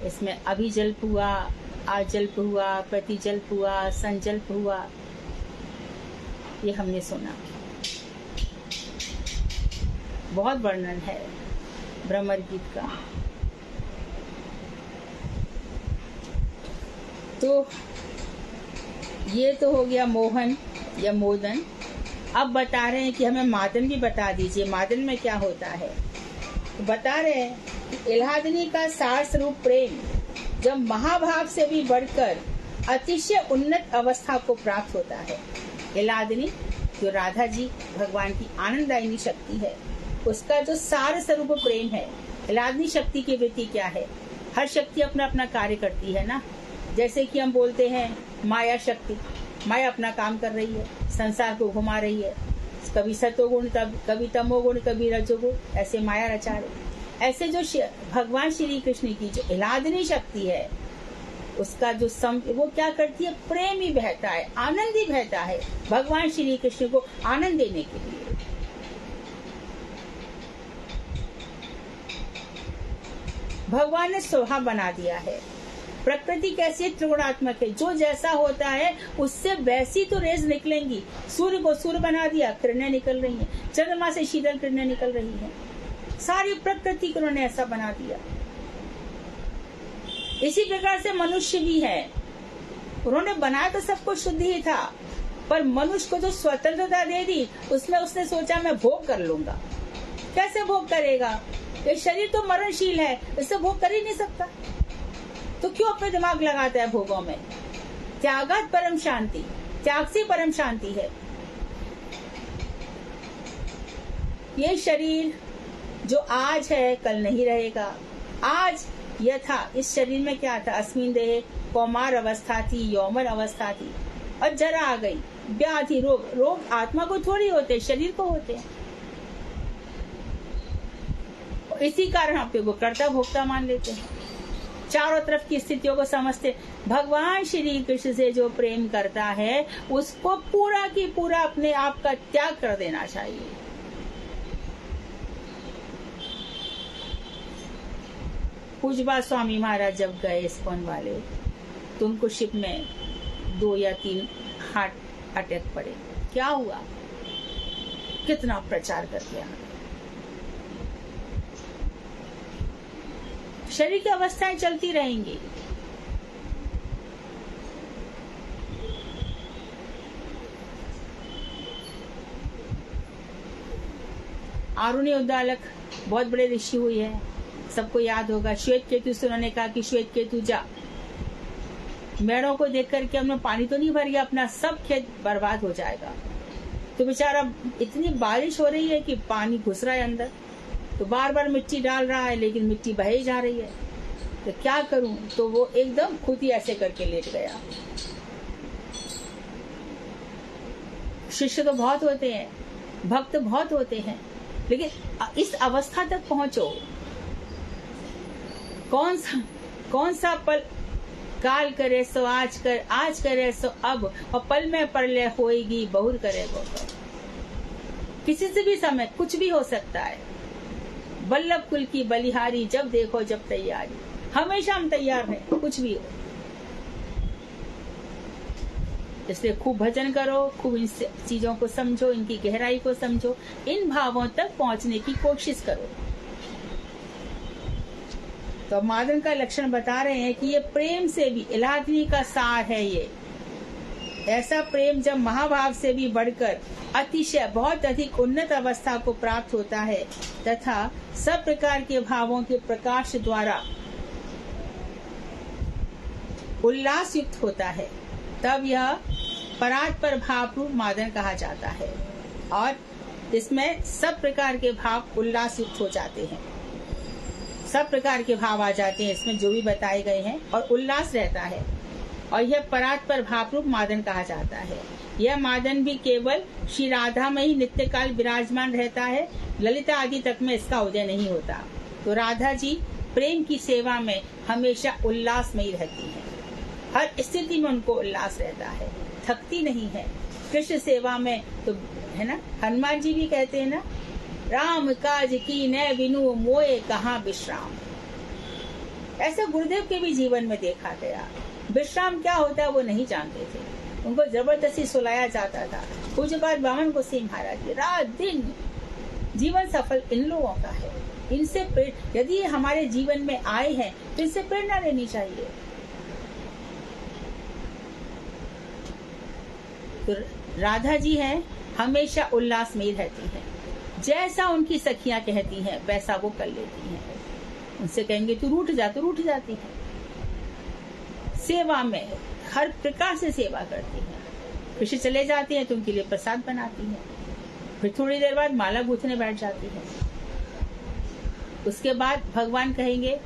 Speaker 1: इसमें अभिजल्प हुआ, आजल्प हुआ, प्रतिजल्प हुआ, संजल्प हुआ, ये हमने सुना। बहुत वर्णन है भ्रमर गीत का। तो ये तो हो गया मोहन या मोदन। अब बता रहे हैं कि हमें मादन भी बता दीजिए, मादन में क्या होता है। तो बता रहे हैं कि इल्हादिनी का सार स्वरूप प्रेम जब महाभाव से भी बढ़कर अतिशय उन्नत अवस्था को प्राप्त होता है। इल्हादिनी जो राधा जी भगवान की आनंददायिनी शक्ति है, उसका जो सार स्वरूप प्रेम है। इल्हादिनी शक्ति की वृत्ति क्या है? हर शक्ति अपना अपना कार्य करती है ना। जैसे कि हम बोलते हैं माया शक्ति, माया अपना काम कर रही है, संसार को घुमा रही है, कभी सतोगुण, कभी तमोगुण, कभी रजोगुण, ऐसे माया रचा रही। ऐसे जो भगवान श्री कृष्ण की जो इल्हादिनी शक्ति है, उसका जो वो क्या करती है? प्रेम ही बहता है, आनंद ही बहता है भगवान श्री कृष्ण को आनंद देने के लिए। भगवान ने स्वभाव बना दिया है। प्रकृति कैसी त्रिगुणात्मक है, जो जैसा होता है उससे वैसी तो रेज निकलेंगी। सूर्य को सूर्य बना दिया, किरणें निकल रही हैं, चंद्रमा से शीतल किरणें निकल रही हैं। सारी प्रकृति को उन्होंने ऐसा बना दिया। इसी प्रकार से मनुष्य भी है, उन्होंने बनाया तो सब कुछ शुद्ध ही था, पर मनुष्य को जो स्वतंत्रता दे दी, उसमें उसने सोचा मैं भोग कर लूंगा। कैसे भोग करेगा? ये शरीर तो मरणशील है, इससे भोग कर ही नहीं सकता, तो क्यों अपने दिमाग लगाता है भोगों में? त्यागात परम शांति, त्याग से परम शांति है। ये शरीर जो आज है कल नहीं रहेगा। आज यह था, इस शरीर में क्या था? अस्मिन देह कौमार अवस्था थी, यौवन अवस्था थी, और जरा आ गई, व्याधि, रोग। रोग आत्मा को थोड़ी होते, शरीर को होते हैं। इसी कारण हम को कर्ता भोक्ता मान लेते हैं, चारों तरफ की स्थितियों को समझते। भगवान श्री कृष्ण से जो प्रेम करता है उसको पूरा की पूरा अपने आप का त्याग कर देना चाहिए। पूजबा स्वामी महाराज जब गए इस्कॉन वाले, तो उनको शिप में 2 या 3 हार्ट अटैक पड़े। क्या हुआ? कितना प्रचार कर दिया। शरीर की अवस्थाएं चलती रहेंगी। आरुणि उद्दालक बहुत बड़े ऋषि हुए हैं, सबको याद होगा। श्वेत केतु से उन्होंने कहा कि श्वेत केतु जा, मेढ़ों को देख करके हमने पानी तो नहीं भर गया, अपना सब खेत बर्बाद हो जाएगा। तो बेचारा, इतनी बारिश हो रही है कि पानी घुस रहा है अंदर, तो बार बार मिट्टी डाल रहा है लेकिन मिट्टी बहे जा रही है, तो क्या करूं? तो वो एकदम खुद ही ऐसे करके लेट गया। शिष्य तो बहुत होते हैं, भक्त बहुत होते हैं, लेकिन इस अवस्था तक पहुंचो। कौन सा पल काल करे सो आज कर, आज करे सो अब, और पल में परलय होएगी बहुर करे वो। किसी से भी समय कुछ भी हो सकता है। वल्लभ कुल की बलिहारी, जब देखो जब तैयारी। हमेशा हम तैयार हैं, कुछ भी हो। इसलिए खूब भजन करो, खूब इन चीजों को समझो, इनकी गहराई को समझो, इन भावों तक पहुंचने की कोशिश करो। तो मादन का लक्षण बता रहे हैं कि ये प्रेम से भी इलादनी का सार है। ये ऐसा प्रेम जब महाभाव से भी बढ़कर अतिशय बहुत अधिक उन्नत अवस्था को प्राप्त होता है, तथा सब प्रकार के भावों के प्रकाश द्वारा उल्लास युक्त होता है, तब यह परात्पर भाव रूप मादन कहा जाता है। और इसमें सब प्रकार के भाव उल्लास युक्त हो जाते हैं, सब प्रकार के भाव आ जाते हैं इसमें जो भी बताए गए हैं, और उल्लास रहता है। और यह परात्पर भाव रूप मादन कहा जाता है। यह मादन भी केवल श्री राधा में ही नित्य काल विराजमान रहता है, ललिता आदि तक में इसका उदय नहीं होता। तो राधा जी प्रेम की सेवा में हमेशा उल्लास में ही रहती है, हर स्थिति में उनको उल्लास रहता है, थकती नहीं है। कृष्ण सेवा में तो है ना, हनुमान जी भी कहते हैं ना, राम काज की न बिनु मोए कहाँ विश्राम। ऐसा गुरुदेव के भी जीवन में देखा गया। विश्राम क्या होता है वो नहीं जानते थे, उनको जबरदस्ती सुलाया जाता था। पूज्यपाद बामन गोसाई महाराज जी रात दिन जीवन सफल इन लोगों का है। इनसे यदि हमारे जीवन में आए हैं तो इनसे प्रेरणा लेनी चाहिए। तो राधा जी हैं, हमेशा उल्लास में ही रहती हैं। जैसा उनकी सखियां कहती हैं वैसा वो कर लेती हैं। उनसे कहेंगे तू रूठ जा, तो रूठ जाती है। सेवा में हर प्रकार से सेवा करती हैं। कृष्ण चले जाते हैं तो उनके लिए प्रसाद बनाती हैं, फिर थोड़ी देर बाद माला गूंथने बैठ जाती है। उसके बाद भगवान कहेंगे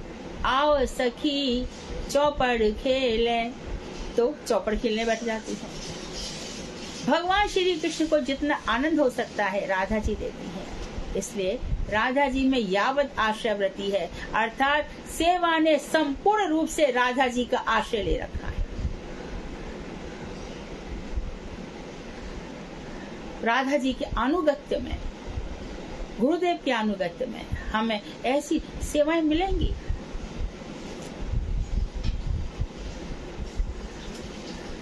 Speaker 1: आओ सखी चौपड़ खेले, तो चौपड़ खेलने बैठ जाती है। भगवान श्री कृष्ण को जितना आनंद हो सकता है राधा जी देती हैं। इसलिए राधा जी में यावत आश्रय व्रती है, अर्थात सेवा ने संपूर्ण रूप से राधा जी का आश्रय ले रखा है। राधा जी के अनुगत्य में, गुरुदेव के अनुगत्य में हमें ऐसी सेवाएं मिलेंगी।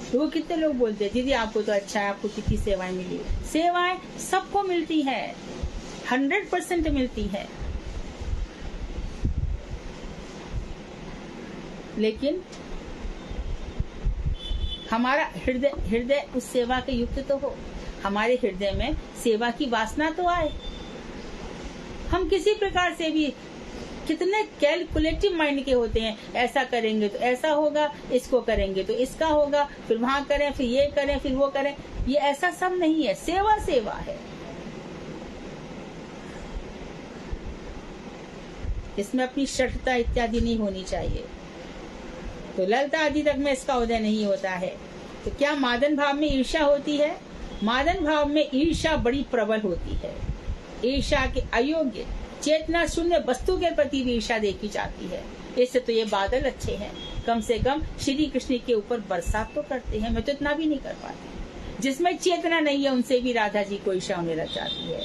Speaker 1: तो वो कितने लोग बोलते हैं दीदी आपको तो अच्छा है, आपको कितनी सेवाएं मिली। सेवाएं सबको मिलती है, 100% मिलती है, लेकिन हमारा हृदय उस सेवा के युक्त तो हो, हमारे हृदय में सेवा की वासना तो आए। हम किसी प्रकार से भी कितने कैलकुलेटिव माइंड के होते हैं, ऐसा करेंगे तो ऐसा होगा, इसको करेंगे तो इसका होगा, फिर वहां करें, फिर ये करें, फिर वो करें। ये ऐसा सब नहीं है, सेवा सेवा है। इसमें अपनी शठता इत्यादि नहीं होनी चाहिए। तो ललता आदि तक में इसका उदय नहीं होता है। तो क्या मादन भाव में ईर्ष्या होती है? मादन भाव में ईर्ष्या बड़ी प्रबल होती है। ईर्ष्या के अयोग्य चेतना शून्य वस्तु के प्रति भी ईर्ष्या देखी जाती है। इससे तो ये बादल अच्छे हैं, कम से कम श्री कृष्ण के ऊपर बरसात तो करते हैं। मैं तो इतना भी नहीं कर पाती। जिसमें चेतना नहीं है उनसे भी राधा जी को ईर्ष्या होने लग जाती है।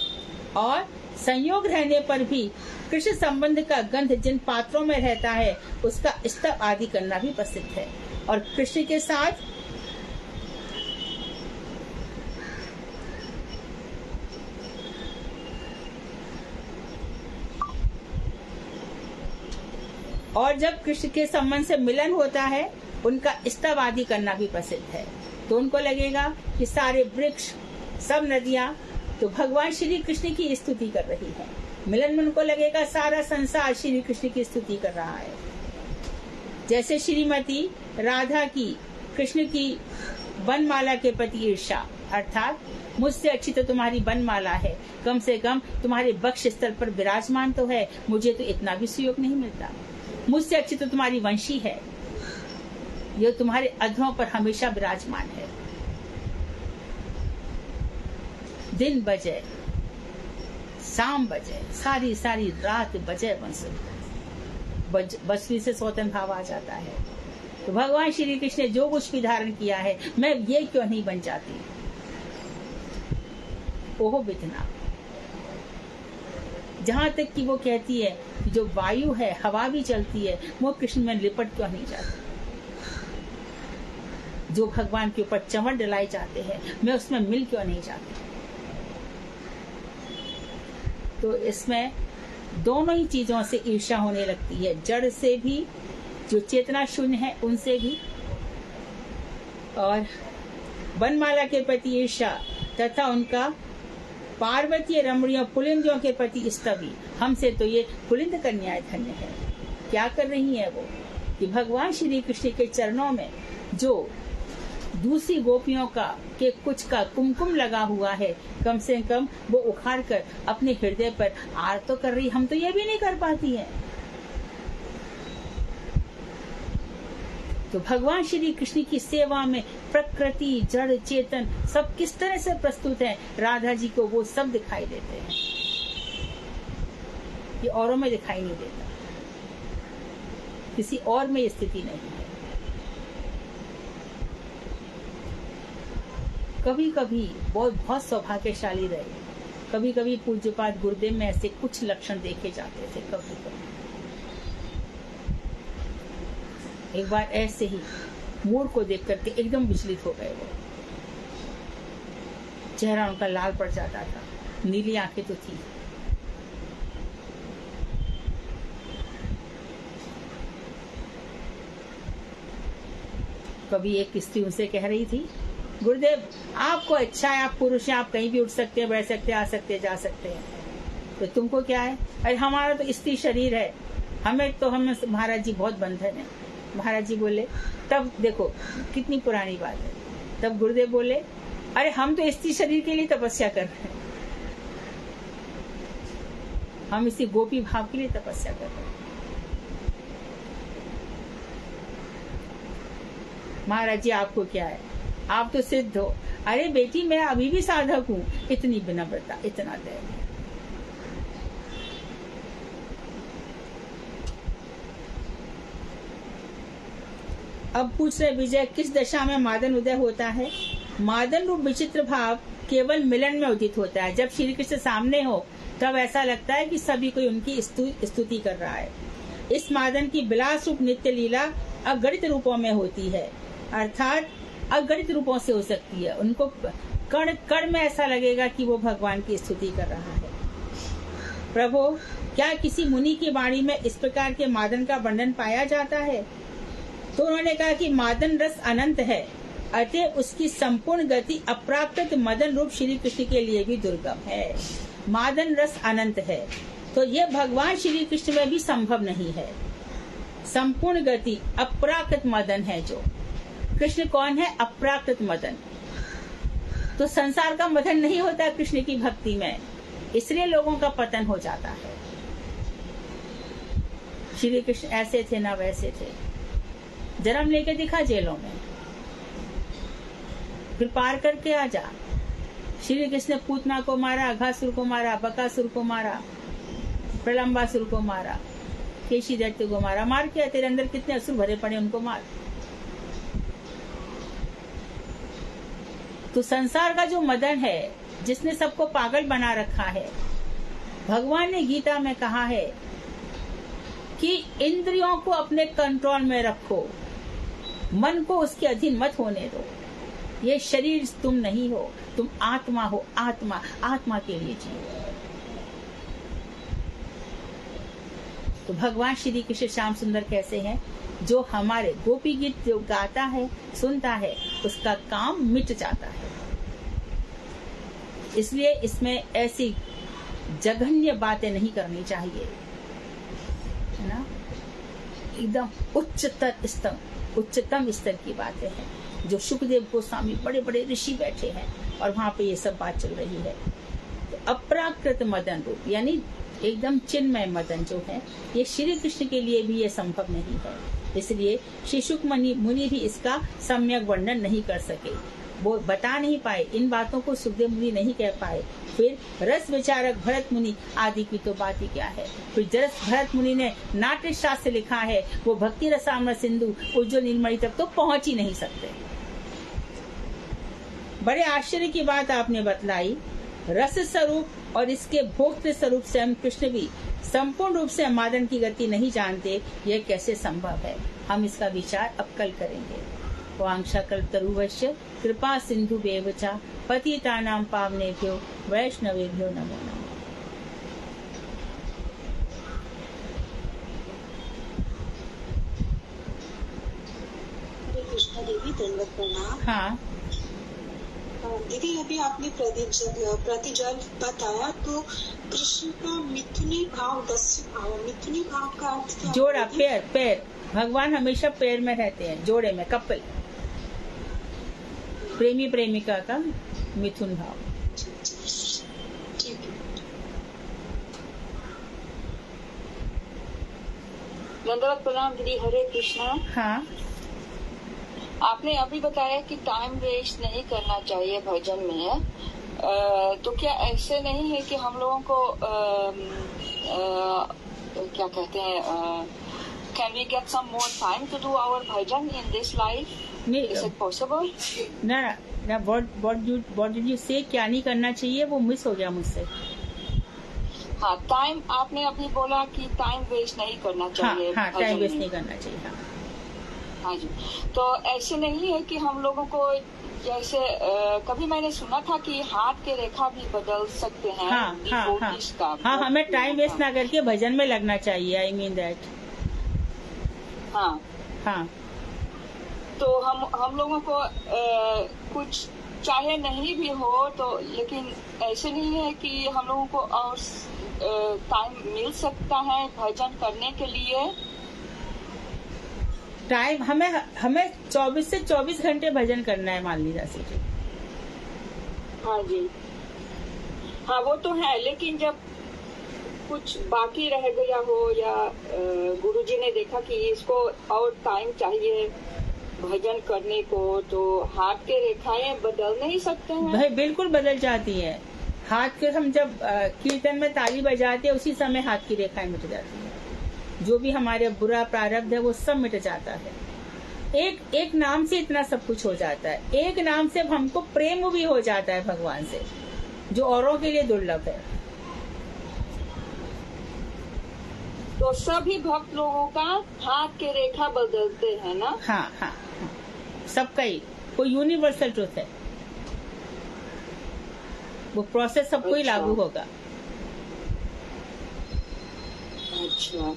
Speaker 1: और संयोग रहने पर भी कृष्ण संबंध का गंध जिन पात्रों में रहता है उसका स्तव आदि करना भी प्रसिद्ध है। और कृष्ण के साथ और जब कृष्ण के संबंध से मिलन होता है उनका स्तव आदि करना भी प्रसिद्ध है। तो उनको लगेगा कि सारे वृक्ष, सब नदियां तो भगवान श्री कृष्ण की स्तुति कर रही है। मिलन में उनको लगेगा सारा संसार श्री कृष्ण की स्तुति कर रहा है। जैसे श्रीमती राधा की कृष्ण की वनमाला के प्रति ईर्ष्या, अर्थात मुझसे अच्छी तो तुम्हारी वनमाला है, कम से कम तुम्हारे वक्ष स्थल पर विराजमान तो है, मुझे तो इतना भी सुयोग नहीं मिलता। मुझसे अच्छी तो तुम्हारी वंशी है, ये तुम्हारे अधरों पर हमेशा विराजमान है। दिन बजे, शाम बजे, सारी सारी रात बजे बंसुरी से स्वतंत्र भाव आ जाता है। तो भगवान श्री कृष्ण ने जो कुछ भी धारण किया है, मैं ये क्यों नहीं बन जाती? ओहो बितना, जहां तक कि वो कहती है कि जो वायु है, हवा भी चलती है, वो कृष्ण में लिपट क्यों नहीं जाती? जो भगवान के ऊपर चमड़ डलाए जाते हैं, मैं उसमें मिल क्यों नहीं जाती? तो इसमें दोनों ही चीजों से ईर्ष्या होने लगती है, जड़ से भी, जो चेतना शून्य है उनसे भी, और वनमाला के प्रति ईर्ष्या तथा उनका पार्वतीय रमणियों पुलिंदियों के प्रति स्तवी। हमसे तो ये पुलिंद कन्याएं धन्य है। क्या कर रही है वो कि भगवान श्री कृष्ण के चरणों में जो दूसरी गोपियों का के कुछ का कुमकुम लगा हुआ है, कम से कम वो उखाड़ कर अपने हृदय पर आर तो कर रही। हम तो ये भी नहीं कर पाती है। तो भगवान श्री कृष्ण की सेवा में प्रकृति, जड़, चेतन सब किस तरह से प्रस्तुत है, राधा जी को वो सब दिखाई देते हैं। ये औरों में दिखाई नहीं देता, किसी और में स्थिति नहीं है। कभी कभी बहुत सौभाग्यशाली रहे, कभी कभी पूज्यपाद गुरुदेव में ऐसे कुछ लक्षण देखे जाते थे। कभी कभी एक बार ऐसे ही मोर को देख करके एकदम विचलित हो गए। वो चेहरा उनका लाल पड़ जाता था, नीली आंखें तो थी। कभी एक स्त्री उनसे कह रही थी, गुरुदेव आपको अच्छा है, आप पुरुष हैं, आप कहीं भी उठ सकते हैं, बैठ सकते हैं, आ सकते हैं, जा सकते हैं, तो तुमको क्या है? अरे हमारा तो स्त्री शरीर है, हमें तो हम महाराज जी बहुत बंधन है। महाराज जी बोले, तब देखो कितनी पुरानी बात है। तब गुरुदेव बोले, अरे हम तो स्त्री शरीर के लिए तपस्या कर रहे हैं, हम इसी गोपी भाव के लिए तपस्या कर रहे हैं। महाराज जी आपको क्या है, आप तो सिद्ध हो। अरे बेटी मैं अभी भी साधक हूँ। इतनी विनम्रता, इतना धैर्य। अब पूछ रहे विजय, किस दशा में मादन उदय होता है? मादन रूप विचित्र भाव केवल मिलन में उदित होता है। जब श्री कृष्ण सामने हो तब ऐसा लगता है कि सभी कोई उनकी स्तुति कर रहा है। इस मादन की विलास रूप नित्य लीला अगणित रूपों में होती है, अर्थात अगणित रूपों से हो सकती है। उनको कण कण में ऐसा लगेगा कि वो भगवान की स्तुति कर रहा है। प्रभु, क्या किसी मुनि की वाणी में इस प्रकार के मादन का वर्णन पाया जाता है? तो उन्होंने कहा कि मादन रस अनंत है, अतः उसकी संपूर्ण गति अप्राकृत मदन रूप श्री कृष्ण के लिए भी दुर्गम है। मादन रस अनंत है, तो ये भगवान श्री कृष्ण में भी संभव नहीं है। संपूर्ण गति अप्राकृत मदन है। जो कृष्ण कौन है? अप्राकृत मदन। तो संसार का मदन नहीं होता कृष्ण की भक्ति में, इसलिए लोगों का पतन हो जाता है। श्री कृष्ण ऐसे थे ना वैसे थे, जन्म लेके दिखा जेलों में, फिर पार करके आ जा। श्री कृष्ण ने पूतना को मारा, अघासुर को मारा, बकासुर को मारा, प्रलंबासुर को मारा, केशी दैत्य को मारा। मार के तेरे अंदर कितने असुर भरे पड़े, उनको मार। तो संसार का जो मदन है, जिसने सबको पागल बना रखा है, भगवान ने गीता में कहा है कि इंद्रियों को अपने कंट्रोल में रखो, मन को उसके अधीन मत होने दो। ये शरीर तुम नहीं हो, तुम आत्मा हो। आत्मा, आत्मा के लिए जियो। तो भगवान श्री कृष्ण श्याम सुंदर कैसे हैं? जो हमारे गोपी गीत जो गाता है, सुनता है, उसका काम मिट जाता है। इसलिए इसमें ऐसी जघन्य बातें नहीं करनी चाहिए, है ना। एकदम उच्चतम स्तर की बातें हैं। जो सुखदेव गोस्वामी बड़े बड़े ऋषि बैठे हैं और वहां पे ये सब बात चल रही है। तो अप्राकृत मदन रूप यानी एकदम चिन्मय मदन जो है, ये श्री कृष्ण के लिए भी ये संभव नहीं है। इसलिए श्री शुक मुनि भी इसका सम्यक वर्णन नहीं कर सके, वो बता नहीं पाए। इन बातों को सुखदेव मुनि नहीं कह पाए। फिर रस विचारक भरत मुनि आदि की तो बात ही क्या है। फिर जरस भरत मुनि ने नाट्य शास्त्र लिखा है, वो भक्ति रसामृत सिंधु उज्ज्वल नीलमणि तक तो पहुंच ही नहीं सकते। बड़े आश्चर्य की बात आपने बतलाई। रस स्वरूप और इसके भोक्तृ स्वरूप से हम कृष्ण भी संपूर्ण रूप से मादन की गति नहीं जानते, यह कैसे संभव है? हम इसका विचार अब कल करेंगे। वांछाकल्पतरुभ्यश्च कृपा सिन्धुभ्येव च पतितानां पावनेभ्यो वैष्णवेभ्यो नमो नमः।
Speaker 2: कृष्णा देवी, दंडवत प्रणाम।
Speaker 1: हाँ
Speaker 2: दीदी, अभी आपने प्रतिजल बताया, तो कृष्ण का मिथुनी भाव, 10 भाव, मिथुनी भाव का अर्थ क्या?
Speaker 1: जोड़ा, पैर। भगवान हमेशा पैर में रहते हैं, जोड़े में, कपल। प्रेमी प्रेमिका का मिथुन भाव।
Speaker 2: ठीक है। दंडवत प्रणाम दीदी, हरे कृष्णा।
Speaker 1: हाँ,
Speaker 3: आपने अभी बताया कि टाइम वेस्ट नहीं करना चाहिए भजन में, तो क्या ऐसे नहीं है कि हम लोगों को क्या कहते हैं, can we get some more time to do our bhajan in this life? Is it possible?
Speaker 1: ना, व्हाट डिड यू से? क्या नहीं करना चाहिए, वो मिस हो गया मुझसे।
Speaker 3: हाँ, टाइम आपने अभी बोला कि टाइम वेस्ट नहीं करना चाहिए।
Speaker 1: हाँ, टाइम वेस्ट नहीं करना चाहिए।
Speaker 3: हाँ जी। तो ऐसे नहीं है कि हम लोगों को, जैसे कभी मैंने सुना था कि हाथ के रेखा भी बदल सकते हैं।
Speaker 1: हाँ, हमें टाइम वेस्ट ना करके भजन में लगना चाहिए। I mean that. हाँ।
Speaker 3: तो हम लोगों को कुछ चाहे नहीं भी हो तो, लेकिन ऐसे नहीं है कि हम लोगों को और टाइम मिल सकता है भजन करने के लिए।
Speaker 1: टाइम हमें 24 से 24 घंटे भजन करना है, मान लीजिए जी।
Speaker 3: हाँ जी, हाँ वो तो है, लेकिन जब कुछ बाकी रह गया हो या गुरुजी ने देखा कि इसको और टाइम चाहिए भजन करने को, तो हाथ के रेखाएं बदल नहीं सकते हैं?
Speaker 1: भाई बिल्कुल बदल जाती है। हाथ के, हम जब कीर्तन में ताली बजाते हैं, उसी समय हाथ की रेखाएं मिट जाती है। जो भी हमारे बुरा प्रारब्ध है वो सब मिट जाता है। एक नाम से इतना सब कुछ हो जाता है। एक नाम से हमको प्रेम भी हो जाता है भगवान से, जो औरों के लिए दुर्लभ है।
Speaker 3: तो सभी भक्त लोगों का हाथ के रेखा बदलते हैं ना?
Speaker 1: हाँ, सबका ही कोई यूनिवर्सल ट्रुथ है, वो प्रोसेस सबको ही लागू होगा।
Speaker 3: अच्छा।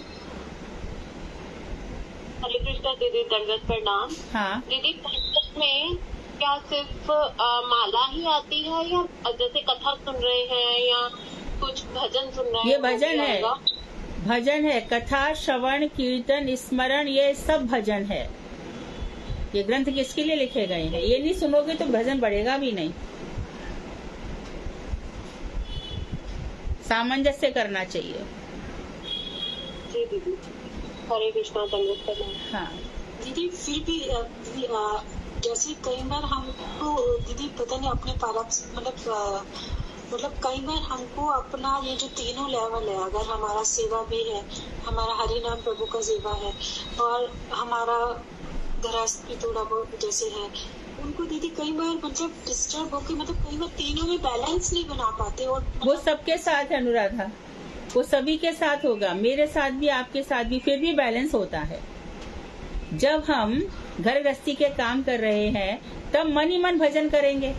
Speaker 2: हरे कृष्णा दीदी, दंडवत प्रणाम।
Speaker 1: हाँ
Speaker 2: दीदी, भजन में क्या सिर्फ माला ही आती है, या जैसे कथा सुन रहे हैं या कुछ भजन सुनना है,
Speaker 1: ये भजन है, भजन है, कथा श्रवण कीर्तन स्मरण, ये सब भजन है। ये ग्रंथ किसके लिए लिखे गए हैं? ये नहीं सुनोगे तो भजन बढ़ेगा भी नहीं। सामंजस्य करना चाहिए।
Speaker 2: जी दीदी, हरे कृष्णा, दंडवत।
Speaker 1: हाँ
Speaker 2: दीदी फिर भी जैसे कई बार हमको दीदी पता नहीं अपने पारक मतलब कई बार हमको अपना ये जो तीनों लेवल है, अगर हमारा सेवा भी है, हमारा हरि नाम प्रभु का सेवा है और हमारा गृहस्थ भी थोड़ा बहुत जैसे है, उनको दीदी कई बार मतलब डिस्टर्ब होके मतलब कई बार तीनों में बैलेंस नहीं बना पाते। और
Speaker 1: वो सबके साथ है अनुराधा, वो सभी के साथ होगा, मेरे साथ भी आपके साथ भी, फिर भी बैलेंस होता है। जब हम घर गृहस्थी के काम कर रहे हैं तब मन ही मन भजन करेंगे,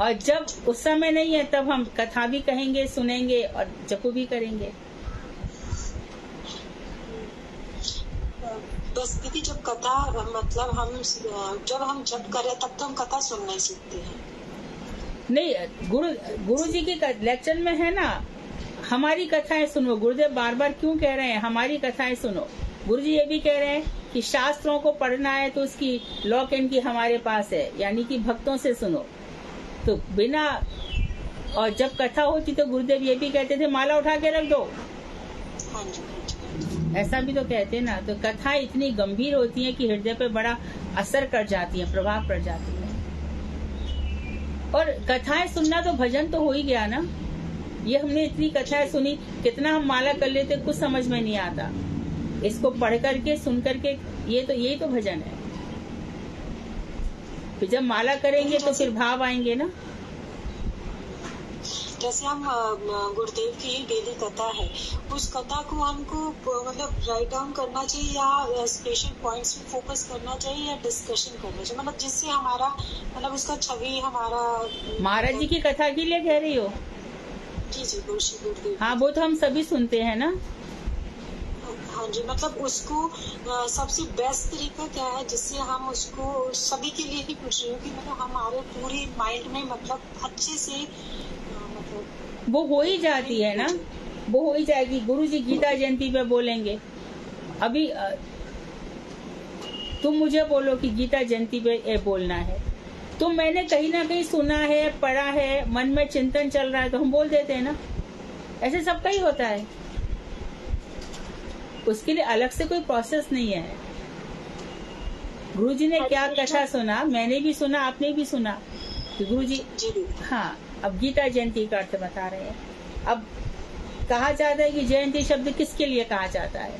Speaker 1: और जब उस समय नहीं है तब हम कथा भी कहेंगे, सुनेंगे और जप भी करेंगे।
Speaker 2: बस दीदी जब कथा मतलब जब हम जप करें तब तो हम कथा सुन नहीं सकते हैं।
Speaker 1: नहीं, गुरु जी की लेक्चर में है ना, हमारी कथाएं सुनो। गुरुदेव बार बार क्यों कह रहे हैं हमारी कथाएं सुनो? गुरु जी ये भी कह रहे हैं कि शास्त्रों को पढ़ना है तो उसकी लॉक एंड की हमारे पास है, यानी कि भक्तों से सुनो। तो बिना, और जब कथा होती तो गुरुदेव ये भी कहते थे माला उठा के रख दो,
Speaker 2: हाँ जी,
Speaker 1: ऐसा भी तो कहते हैं ना। तो कथा इतनी गंभीर होती है कि हृदय पे बड़ा असर कर जाती है, प्रभाव पड़ जाती है। और कथाएं सुनना तो भजन तो हो ही गया ना। ये हमने इतनी कथाएं सुनी, कितना हम माला कर लेते कुछ समझ में नहीं आता। इसको पढ़ करके सुन करके यही तो भजन है। फिर जब माला करेंगे तो फिर भाव आएंगे ना।
Speaker 2: जैसे हम गुरुदेव की डेली कथा है, उस कथा को हमको मतलब राइट डाउन करना चाहिए या स्पेशल पॉइंट्स पे फोकस करना चाहिए या डिस्कशन करना चाहिए, मतलब जिससे हमारा मतलब उसका छवि हमारा।
Speaker 1: महाराज जी की कथा के लिए कह रही हो?
Speaker 2: जी जी, गुरुदेव।
Speaker 1: हाँ, वो तो हम सभी सुनते हैं ना।
Speaker 2: हाँ जी, मतलब उसको सबसे बेस्ट तरीका क्या है जिससे हम उसको सभी के लिए ही पूछ रही हूँ कि मतलब हमारे पूरे माइंड में मतलब अच्छे से
Speaker 1: वो हो ही जाती है ना, वो हो ही जाएगी। गुरु जी गीता जयंती पे बोलेंगे। अभी तुम मुझे बोलो कि गीता जयंती पे बोलना है, तो मैंने कहीं ना कहीं सुना है, पढ़ा है, मन में चिंतन चल रहा है तो हम बोल देते हैं ना। ऐसे सबका ही होता है, उसके लिए अलग से कोई प्रोसेस नहीं है। गुरु जी ने क्या कथा सुना, मैंने भी सुना, आपने भी सुना कि गुरु जी। हाँ, अब गीता जयंती का अर्थ बता रहे हैं। अब कहा जाता है कि जयंती शब्द किसके लिए कहा जाता है?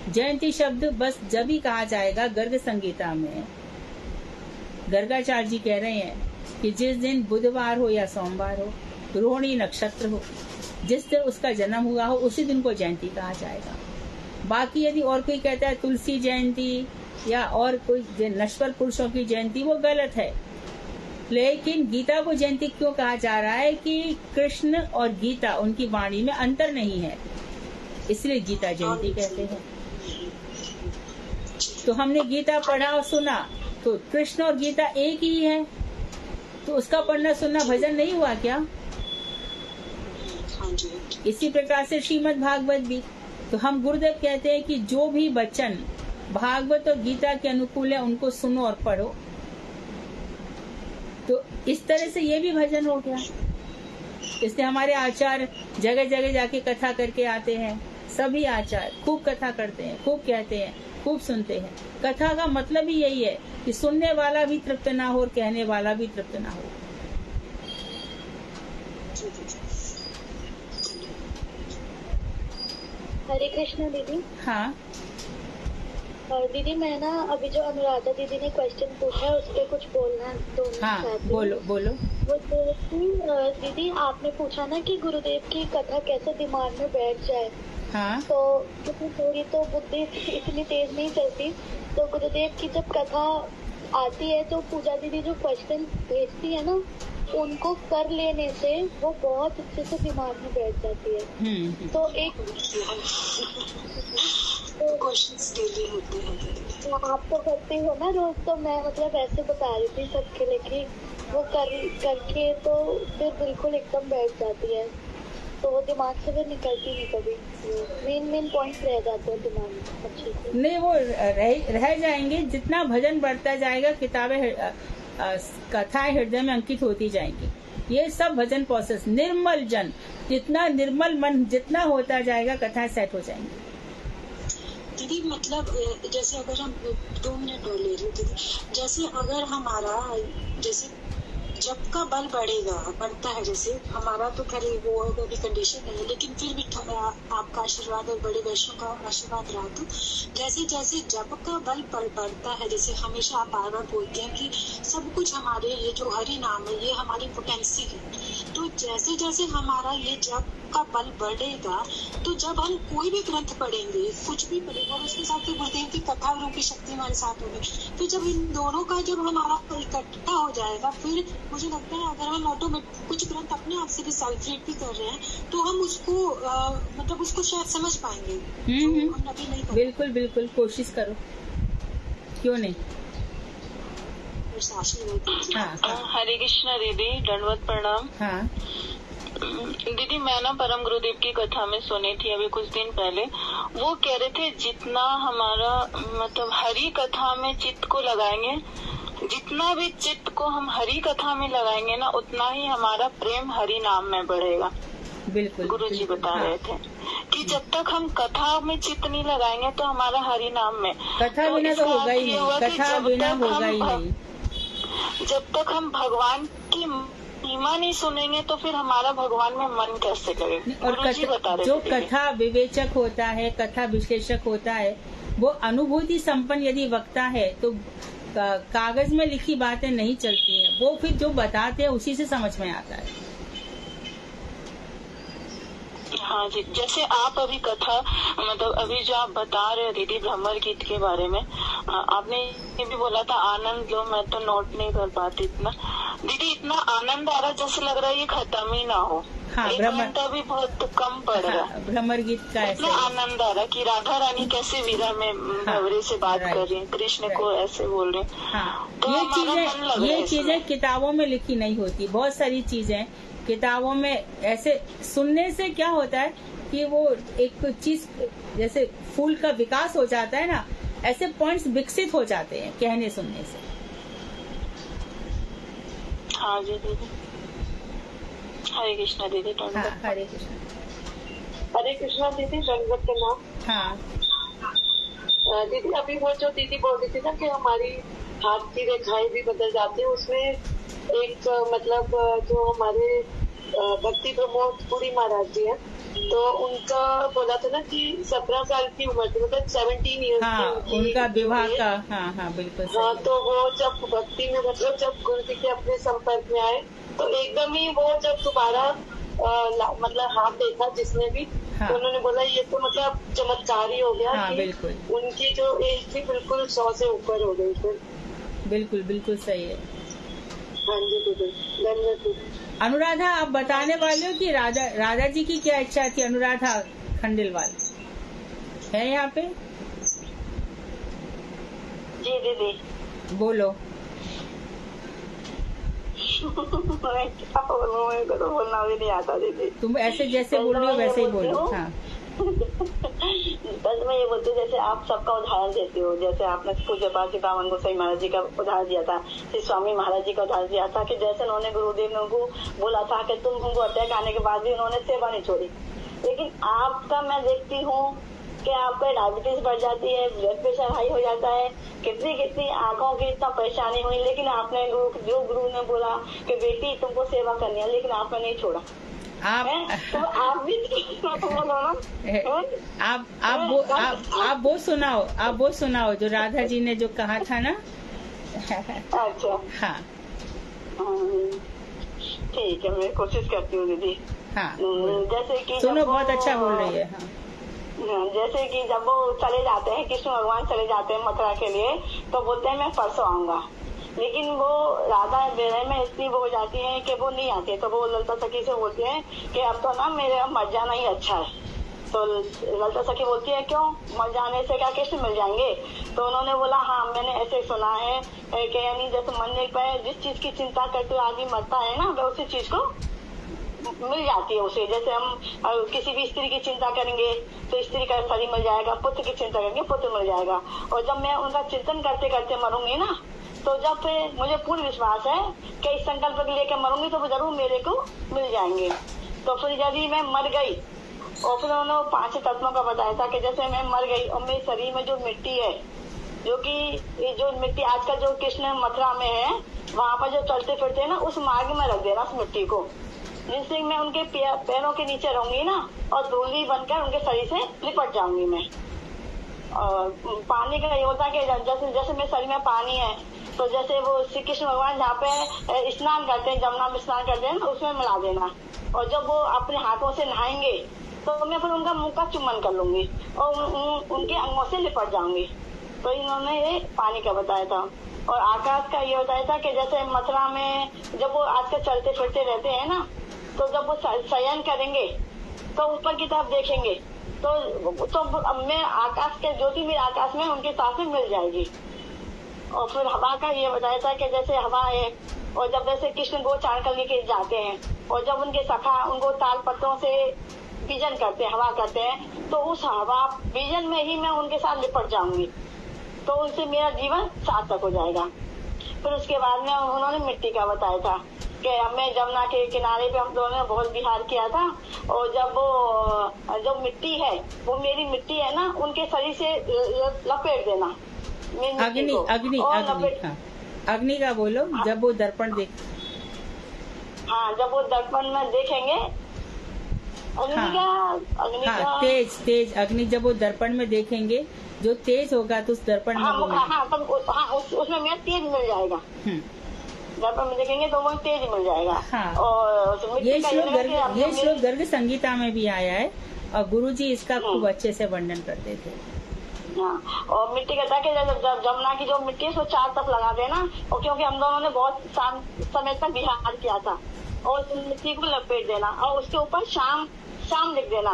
Speaker 1: जयंती शब्द बस जब ही कहा जाएगा गर्ग संगीता में। गर्गाचार्य जी कह रहे हैं कि जिस दिन बुधवार हो या सोमवार हो, रोहिणी नक्षत्र हो, जिस दिन उसका जन्म हुआ हो उसी दिन को जयंती कहा जाएगा। बाकी यदि और कोई कहता है तुलसी जयंती या और कोई नश्वर पुरुषों की जयंती, वो गलत है। लेकिन गीता को जयंती क्यों कहा जा रहा है कि कृष्ण और गीता, उनकी वाणी में अंतर नहीं है, इसलिए गीता जयंती कहते हैं। तो हमने गीता पढ़ा और सुना तो कृष्ण और गीता एक ही है, तो उसका पढ़ना सुनना भजन नहीं हुआ क्या? इसी प्रकार से श्रीमद् भागवत भी। तो हम गुरुदेव कहते हैं कि जो भी वचन भागवत और गीता के अनुकूल है उनको सुनो और पढ़ो। तो इस तरह से ये भी भजन हो गया। इसलिए हमारे आचार्य जगह जगह जाके कथा करके आते हैं। सभी आचार्य खूब कथा करते हैं, खूब कहते हैं, खूब सुनते हैं। कथा का मतलब ही यही है कि सुनने वाला भी तृप्त ना हो और कहने वाला भी तृप्त ना हो।
Speaker 4: हरे कृष्ण दीदी।
Speaker 1: हाँ
Speaker 4: दीदी, मैं ना अभी जो अनुराधा दीदी ने क्वेश्चन पूछा है उस पर कुछ बोलना तो
Speaker 1: हाँ, बोलो बोलो।
Speaker 4: वो दीदी आपने पूछा ना कि गुरुदेव की कथा कैसे दिमाग में बैठ जाए।
Speaker 1: हाँ,
Speaker 4: तो थोड़ी तो बुद्धि इतनी तेज नहीं चलती, तो गुरुदेव की जब कथा आती है तो पूजा दीदी जो क्वेश्चन भेजती है ना, उनको कर लेने से वो बहुत अच्छे से दिमाग में बैठ जाती है। तो एक
Speaker 2: क्वेश्चंस डेली होते हैं
Speaker 4: तो आप तो करते हो ना रोज, तो मैं मतलब ऐसे बता रही थी सबके लिए कि वो करके तो फिर बिल्कुल एकदम बैठ जाती है। तो वो दिमाग से फिर निकलती नहीं कभी। मेन पॉइंट रह जाते हैं दिमाग में अच्छे से।
Speaker 1: नहीं, वो रह जाएंगे। जितना भजन बढ़ता जाएगा, किताबें कथाएं हृदय में अंकित होती जाएंगी। ये सब भजन प्रोसेस, निर्मल जन, जितना निर्मल मन जितना होता जाएगा, कथाएं सेट हो जाएंगी।
Speaker 2: दीदी मतलब जैसे अगर हम 2 मिनट और ले रही हूँ दीदी, जैसे अगर हमारा जैसे जब का बल बढ़ता है, जैसे हमारा तो खैर वो अभी कंडीशन नहीं है, लेकिन फिर भी आपका आशीर्वाद और बड़े वैश्यों का आशीर्वाद रहा, तो जैसे जैसे जब का बल बढ़ता है, जैसे हमेशा आप बार बार बोलते हैं कि सब कुछ हमारे ये जो हरि नाम है ये हमारी पोटेंसी है, तो जैसे जैसे हमारा ये जब का बल बढ़ेगा, तो जब हम कोई भी ग्रंथ पढ़ेंगे, कुछ भी पढ़ेंगे, और उसके साथ गुरुदेव की कथा रूपी शक्ति हमारे साथ होगी, फिर जब इन दोनों का जब हमारा इकट्ठा हो जाएगा, फिर मुझे लगता है अगर हम ऑटोमेटिक कुछ ग्रंथ अपने आप से भी सेल्फ रीड भी कर रहे हैं, तो हम उसको मतलब उसको शायद समझ पाएंगे। हम अभी नहीं कर।
Speaker 1: बिल्कुल बिल्कुल, कोशिश करो, क्यों नहीं।
Speaker 5: हरे कृष्णा दीदी, दंडवत प्रणाम।
Speaker 1: हाँ
Speaker 5: दीदी, मैं ना परम गुरुदेव की कथा में सुनी थी अभी कुछ दिन पहले। वो कह रहे थे जितना हमारा मतलब हरि कथा में चित्त को लगाएंगे, जितना भी चित्त को हम हरि कथा में लगाएंगे ना, उतना ही हमारा प्रेम हरि नाम में बढ़ेगा।
Speaker 1: बिल्कुल,
Speaker 5: गुरु जी बता रहे थे कि जब तक हम कथा में चित्त नहीं लगाएंगे तो हमारा हरि नाम में
Speaker 1: कथा बिना तो होगा ही नहीं, कथा बिना होगा ही नहीं।
Speaker 5: जब तक हम भगवान की महिमा नहीं सुनेंगे तो फिर हमारा भगवान में मन कैसे करेगा।
Speaker 1: और जो कथा विवेचक होता है, कथा विश्लेषक होता है, वो अनुभूति संपन्न यदि वक्ता है तो कागज में लिखी बातें नहीं चलती हैं, वो फिर जो बताते हैं उसी से समझ में आता है।
Speaker 5: हाँ जी, जैसे आप अभी कथा मतलब अभी जो आप बता रहे हो दीदी भ्रमर गीत के बारे में, आपने ये भी बोला था आनंद लो, मैं तो नोट नहीं कर पाती इतना। दीदी इतना आनंद आ रहा जैसे लग रहा है ये खत्म ही ना हो।
Speaker 1: हाँ,
Speaker 5: 1 घंटा भी बहुत कम पड़ रहा है।
Speaker 1: भ्रमर गीत का
Speaker 5: इतना आनंद आ रहा कि राधा रानी कैसे वीरा में भंवरे से बात कर रही है, कृष्ण को ऐसे बोल रहे हैं।
Speaker 1: हाँ,
Speaker 5: तो
Speaker 1: ये चीजें किताबों में लिखी नहीं होती। बहुत सारी चीजें किताबों में ऐसे सुनने से क्या होता है कि वो एक चीज जैसे फूल का विकास हो जाता है ना, ऐसे पॉइंट्स विकसित हो जाते हैं कहने सुनने से।
Speaker 5: हाँ जी दीदी, हरे कृष्णा दीदी।
Speaker 1: हाँ, हरे कृष्णा।
Speaker 6: हरे कृष्णा दीदी, दंडवत प्रणाम।
Speaker 1: हाँ
Speaker 6: दीदी, अभी वो जो दीदी बोल रही थी ना कि हमारी हाथ की रेखाएं भी बदल जाती है, उसमें एक मतलब जो हमारे भक्ति प्रमोद पुरी महाराज जी हैं, तो उनका बोला था ना कि 17 साल की उम्र थी, मतलब 17 ईयर्स
Speaker 1: हाँ, उनका विवाह का। हाँ हाँ बिल्कुल।
Speaker 6: हाँ, तो वो जब भक्ति में मतलब जब गुरु जी के अपने संपर्क में आए, तो एकदम ही वो जब दोबारा मतलब हाथ देखा जिसने भी,
Speaker 1: हाँ,
Speaker 6: तो उन्होंने बोला ये तो मतलब चमत्कार ही हो गया।
Speaker 1: हाँ,
Speaker 6: कि
Speaker 1: बिल्कुल।
Speaker 6: उनकी जो एज थी बिल्कुल 100 से ऊपर हो गई थी।
Speaker 1: बिल्कुल बिल्कुल सही है।
Speaker 6: हाँ जी दीदी, धन्यवाद।
Speaker 1: अनुराधा, आप बताने वाले हो कि राधा जी की क्या इच्छा थी? अनुराधा खंडेलवाल है यहाँ पे?
Speaker 5: जी दीदी,
Speaker 1: बोलो।
Speaker 5: मैं क्या बोलूं, मेरे को तो बोलना भी नहीं आता दीदी।
Speaker 1: तुम ऐसे जैसे बोल रही हो वैसे ही बोलो। हाँ
Speaker 5: बस मैं ये बोलती हूँ, जैसे आप सबका उदाहरण देती हो, जैसे आपने पूज्य पाद चितामन गोसाई महाराज जी का उदाहरण दिया था, श्री स्वामी महाराज जी का उदाहरण दिया था कि जैसे उन्होंने गुरुदेव ने उनको बोला था कि तुम उनको अटैक आने के बाद भी उन्होंने सेवा नहीं छोड़ी, लेकिन आपका मैं देखती हूँ कि आपका डायबिटीज बढ़ जाती है, ब्लड प्रेशर हाई हो जाता है, कितनी आंखों की इतना परेशानी हुई, लेकिन आपने जो गुरु ने बोला कि बेटी तुमको सेवा करनी है, लेकिन आपने नहीं छोड़ा।
Speaker 1: आप
Speaker 5: तो आप भी बोलो ना।
Speaker 1: आप वो सुनाओ जो राधा जी ने जो कहा था ना।
Speaker 5: अच्छा,
Speaker 1: हाँ
Speaker 5: ठीक है, मैं कोशिश करती हूँ दीदी।
Speaker 1: हाँ,
Speaker 5: जैसे कि
Speaker 1: सुनो, बहुत अच्छा बोल रही है। हाँ,
Speaker 5: जैसे कि जब वो चले जाते हैं, कृष्ण भगवान चले जाते हैं मथुरा के लिए, तो बोलते हैं मैं परसों आऊंगा, लेकिन वो राधा बेरे में इतनी वो हो जाती है कि वो नहीं आती, तो वो ललिता सखी से बोलती है कि अब तो ना मेरा मर जाना ही अच्छा है। तो ललिता सखी बोलती है क्यों, मर जाने से क्या कृष्ण मिल जाएंगे? तो उन्होंने बोला हाँ, मैंने ऐसे सुना है कि यानी जैसे मरने पर जिस चीज की चिंता करते हुए आदमी मरता है ना, वह उसी चीज को मिल जाती है उसे। जैसे हम किसी भी स्त्री की चिंता करेंगे तो स्त्री का शरीर मिल जाएगा, पुत्र की चिंता करेंगे पुत्र मिल जाएगा। और जब मैं उनका चिंतन करते करते मरूंगी ना, तो जब मुझे पूर्ण विश्वास है कि इस संकल्प के लेकर मरूंगी तो वो जरूर मेरे को मिल जाएंगे। तो फिर यदि मैं मर गई, और फिर उन्होंने 5 तत्वों का बताया था कि जैसे मैं मर गई और मेरे शरीर में जो मिट्टी है, जो कि जो मिट्टी आजकल जो कृष्ण मथुरा में है, वहाँ पर जो चलते फिरते हैं ना, उस मार्ग में रख देना उस मिट्टी को, जिससे मैं उनके पैरों के नीचे रहूंगी ना, और धूली बनकर उनके शरीर से लिपट जाऊंगी मैं। और पानी का ये होता है कि जैसे मेरे शरीर में पानी है, तो जैसे वो श्री कृष्ण भगवान जहाँ पे स्नान करते हैं, जमुना में स्नान करते हैं, उसमें मिला देना। और जब वो अपने हाथों से नहाएंगे तो मैं फिर उनका मुंह का चुम्बन कर लूंगी और उनके अंगों से लिपट जाऊंगी। तो इन्होंने ये पानी का बताया था। और आकाश का ये बताया था कि जैसे मथुरा में जब वो आजकल चलते फिरते रहते हैं ना, तो जब वो शयन करेंगे तो ऊपर की तरफ देखेंगे तो मैं आकाश के ज्योति मेरे आकाश में उनके साथ में मिल जाएगी। और फिर हवा का ये बताया था कि जैसे हवा है, और जब जैसे कृष्ण गो चार कर लेके जाते हैं, और जब उनके सखा उनको ताल पत्रों से बीजन करते हैं, हवा करते हैं, तो उस हवा बीजन में ही मैं उनके साथ लिपट जाऊंगी, तो उनसे मेरा जीवन सार्थक हो जाएगा। फिर उसके बाद में उन्होंने मिट्टी का बताया था कि हमें जमुना के किनारे पे हम दोनों ने बहुत विहार किया था, और जब वो जो मिट्टी है वो मेरी मिट्टी है ना, उनके शरीर से लपेट देना।
Speaker 1: अग्नि अग्नि अग्नि हाँ, अग्नि का बोलो। जब वो दर्पण देख,
Speaker 5: हाँ, जब वो दर्पण में देखेंगे अग्नि का
Speaker 1: तेज तेज अग्नि, जब वो दर्पण में देखेंगे जो तेज होगा तो उस दर्पण में
Speaker 5: उसमें मेरा तेज मिल जाएगा। दर्पण में देखेंगे तो वो तेज मिल जाएगा।
Speaker 1: हाँ।
Speaker 5: और
Speaker 1: ये श्लोक गर्ग संगीता में भी आया है, और गुरुजी इसका खूब अच्छे से वर्णन करते थे।
Speaker 5: हाँ, और मिट्टी का था कि जब जमुना की जो मिट्टी है उसको 4 तरफ लगा देना, और क्योंकि हम दोनों ने बहुत समय तक विहार किया था, और उस मिट्टी को लपेट देना, और उसके ऊपर शाम लिख देना,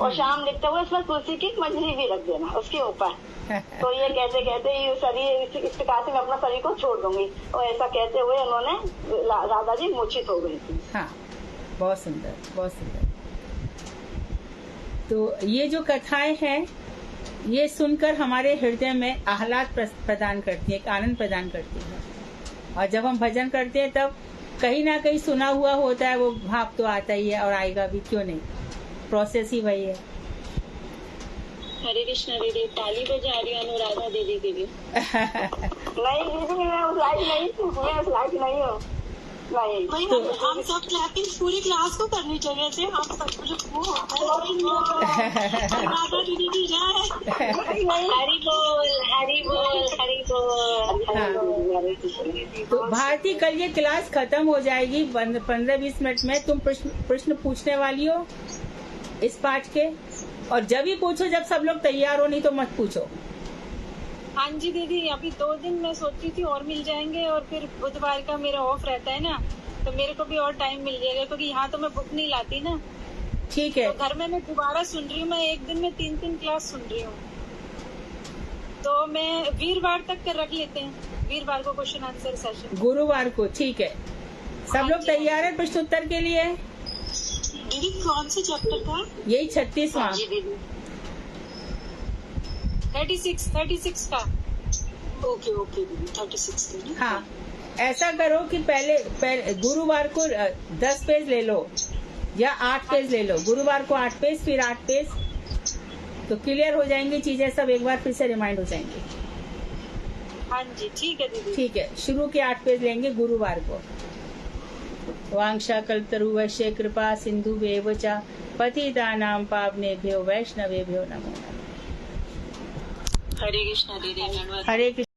Speaker 5: और शाम लिखते हुए उसमें तुलसी की मंजरी भी रख देना उसके ऊपर। तो ये कहते कहते ये शरीर इस प्रकार से मैं अपना शरीर को छोड़ दूंगी, और ऐसा कहते हुए उन्होंने राधा जी मूर्छित हो गई थी।
Speaker 1: हाँ, बहुत सुंदर बहुत सुंदर। तो ये जो कथाएं हैं ये सुनकर हमारे हृदय में आह्लाद प्रदान करती है, एक आनंद प्रदान करती है। और जब हम भजन करते हैं तब कहीं ना कहीं सुना हुआ होता है, वो भाव तो आता ही है और आएगा भी, क्यों नहीं। प्रोसेस ही वही है।
Speaker 2: हरे कृष्णा दीदी, ताली बजा रही हूँ अनुराधा दीदी के लिए।
Speaker 5: नहीं दीदी, मैं उस लायक नहीं हूँ।
Speaker 2: भाई
Speaker 1: तो
Speaker 2: हम सब क्लैपिंग पूरी क्लास को करनी चाहिए थे। हम सब जो वो अनुराधा दीदी की जय। हरि बोल हरि बोल हरि बोल।
Speaker 1: तो भारती, कल ये क्लास खत्म हो जाएगी 15-20 मिनट में। तुम प्रश्न पूछने वाली हो इस पाठ के, और जब ही पूछो जब सब लोग तैयार हो, नहीं तो मत पूछो।
Speaker 2: हाँ जी दीदी, अभी 2 दिन मैं सोची थी और मिल जाएंगे, और फिर बुधवार का मेरा ऑफ रहता है ना, तो मेरे को भी और टाइम मिल जाएगा, क्योंकि यहाँ तो मैं बुक नहीं लाती ना।
Speaker 1: ठीक है।
Speaker 2: तो घर में मैं दोबारा सुन रही हूँ, मैं एक दिन में 3 क्लास सुन रही हूँ। तो मैं वीरवार तक कर रख लेते हैं, वीरवार को क्वेश्चन आंसर सेशन,
Speaker 1: गुरुवार को। ठीक है, सब लोग तैयार है प्रश्न उत्तर के लिए?
Speaker 2: दीदी कौन से चैप्टर का?
Speaker 1: यही 36वां।
Speaker 2: 36 का। ओके दीदी, 36 का।
Speaker 1: हाँ, ऐसा करो कि पहले गुरुवार को 10 पेज ले लो या 8 पेज ले लो। गुरुवार को 8 पेज, फिर 8 पेज, तो क्लियर हो जाएंगी चीजें सब, एक बार फिर से रिमाइंड हो जाएंगी।
Speaker 2: हाँ जी, ठीक है दीदी।
Speaker 1: ठीक है, शुरू के 8 पेज लेंगे गुरुवार को। वांक्षा कल्पतरुवश्य कृपा सिंधु वेवचा पतितानां पावनेभ्यो वैष्णवेभ्यो नमो नमः।
Speaker 2: हरे कृष्णा दीदी।
Speaker 1: हरे कृष्ण।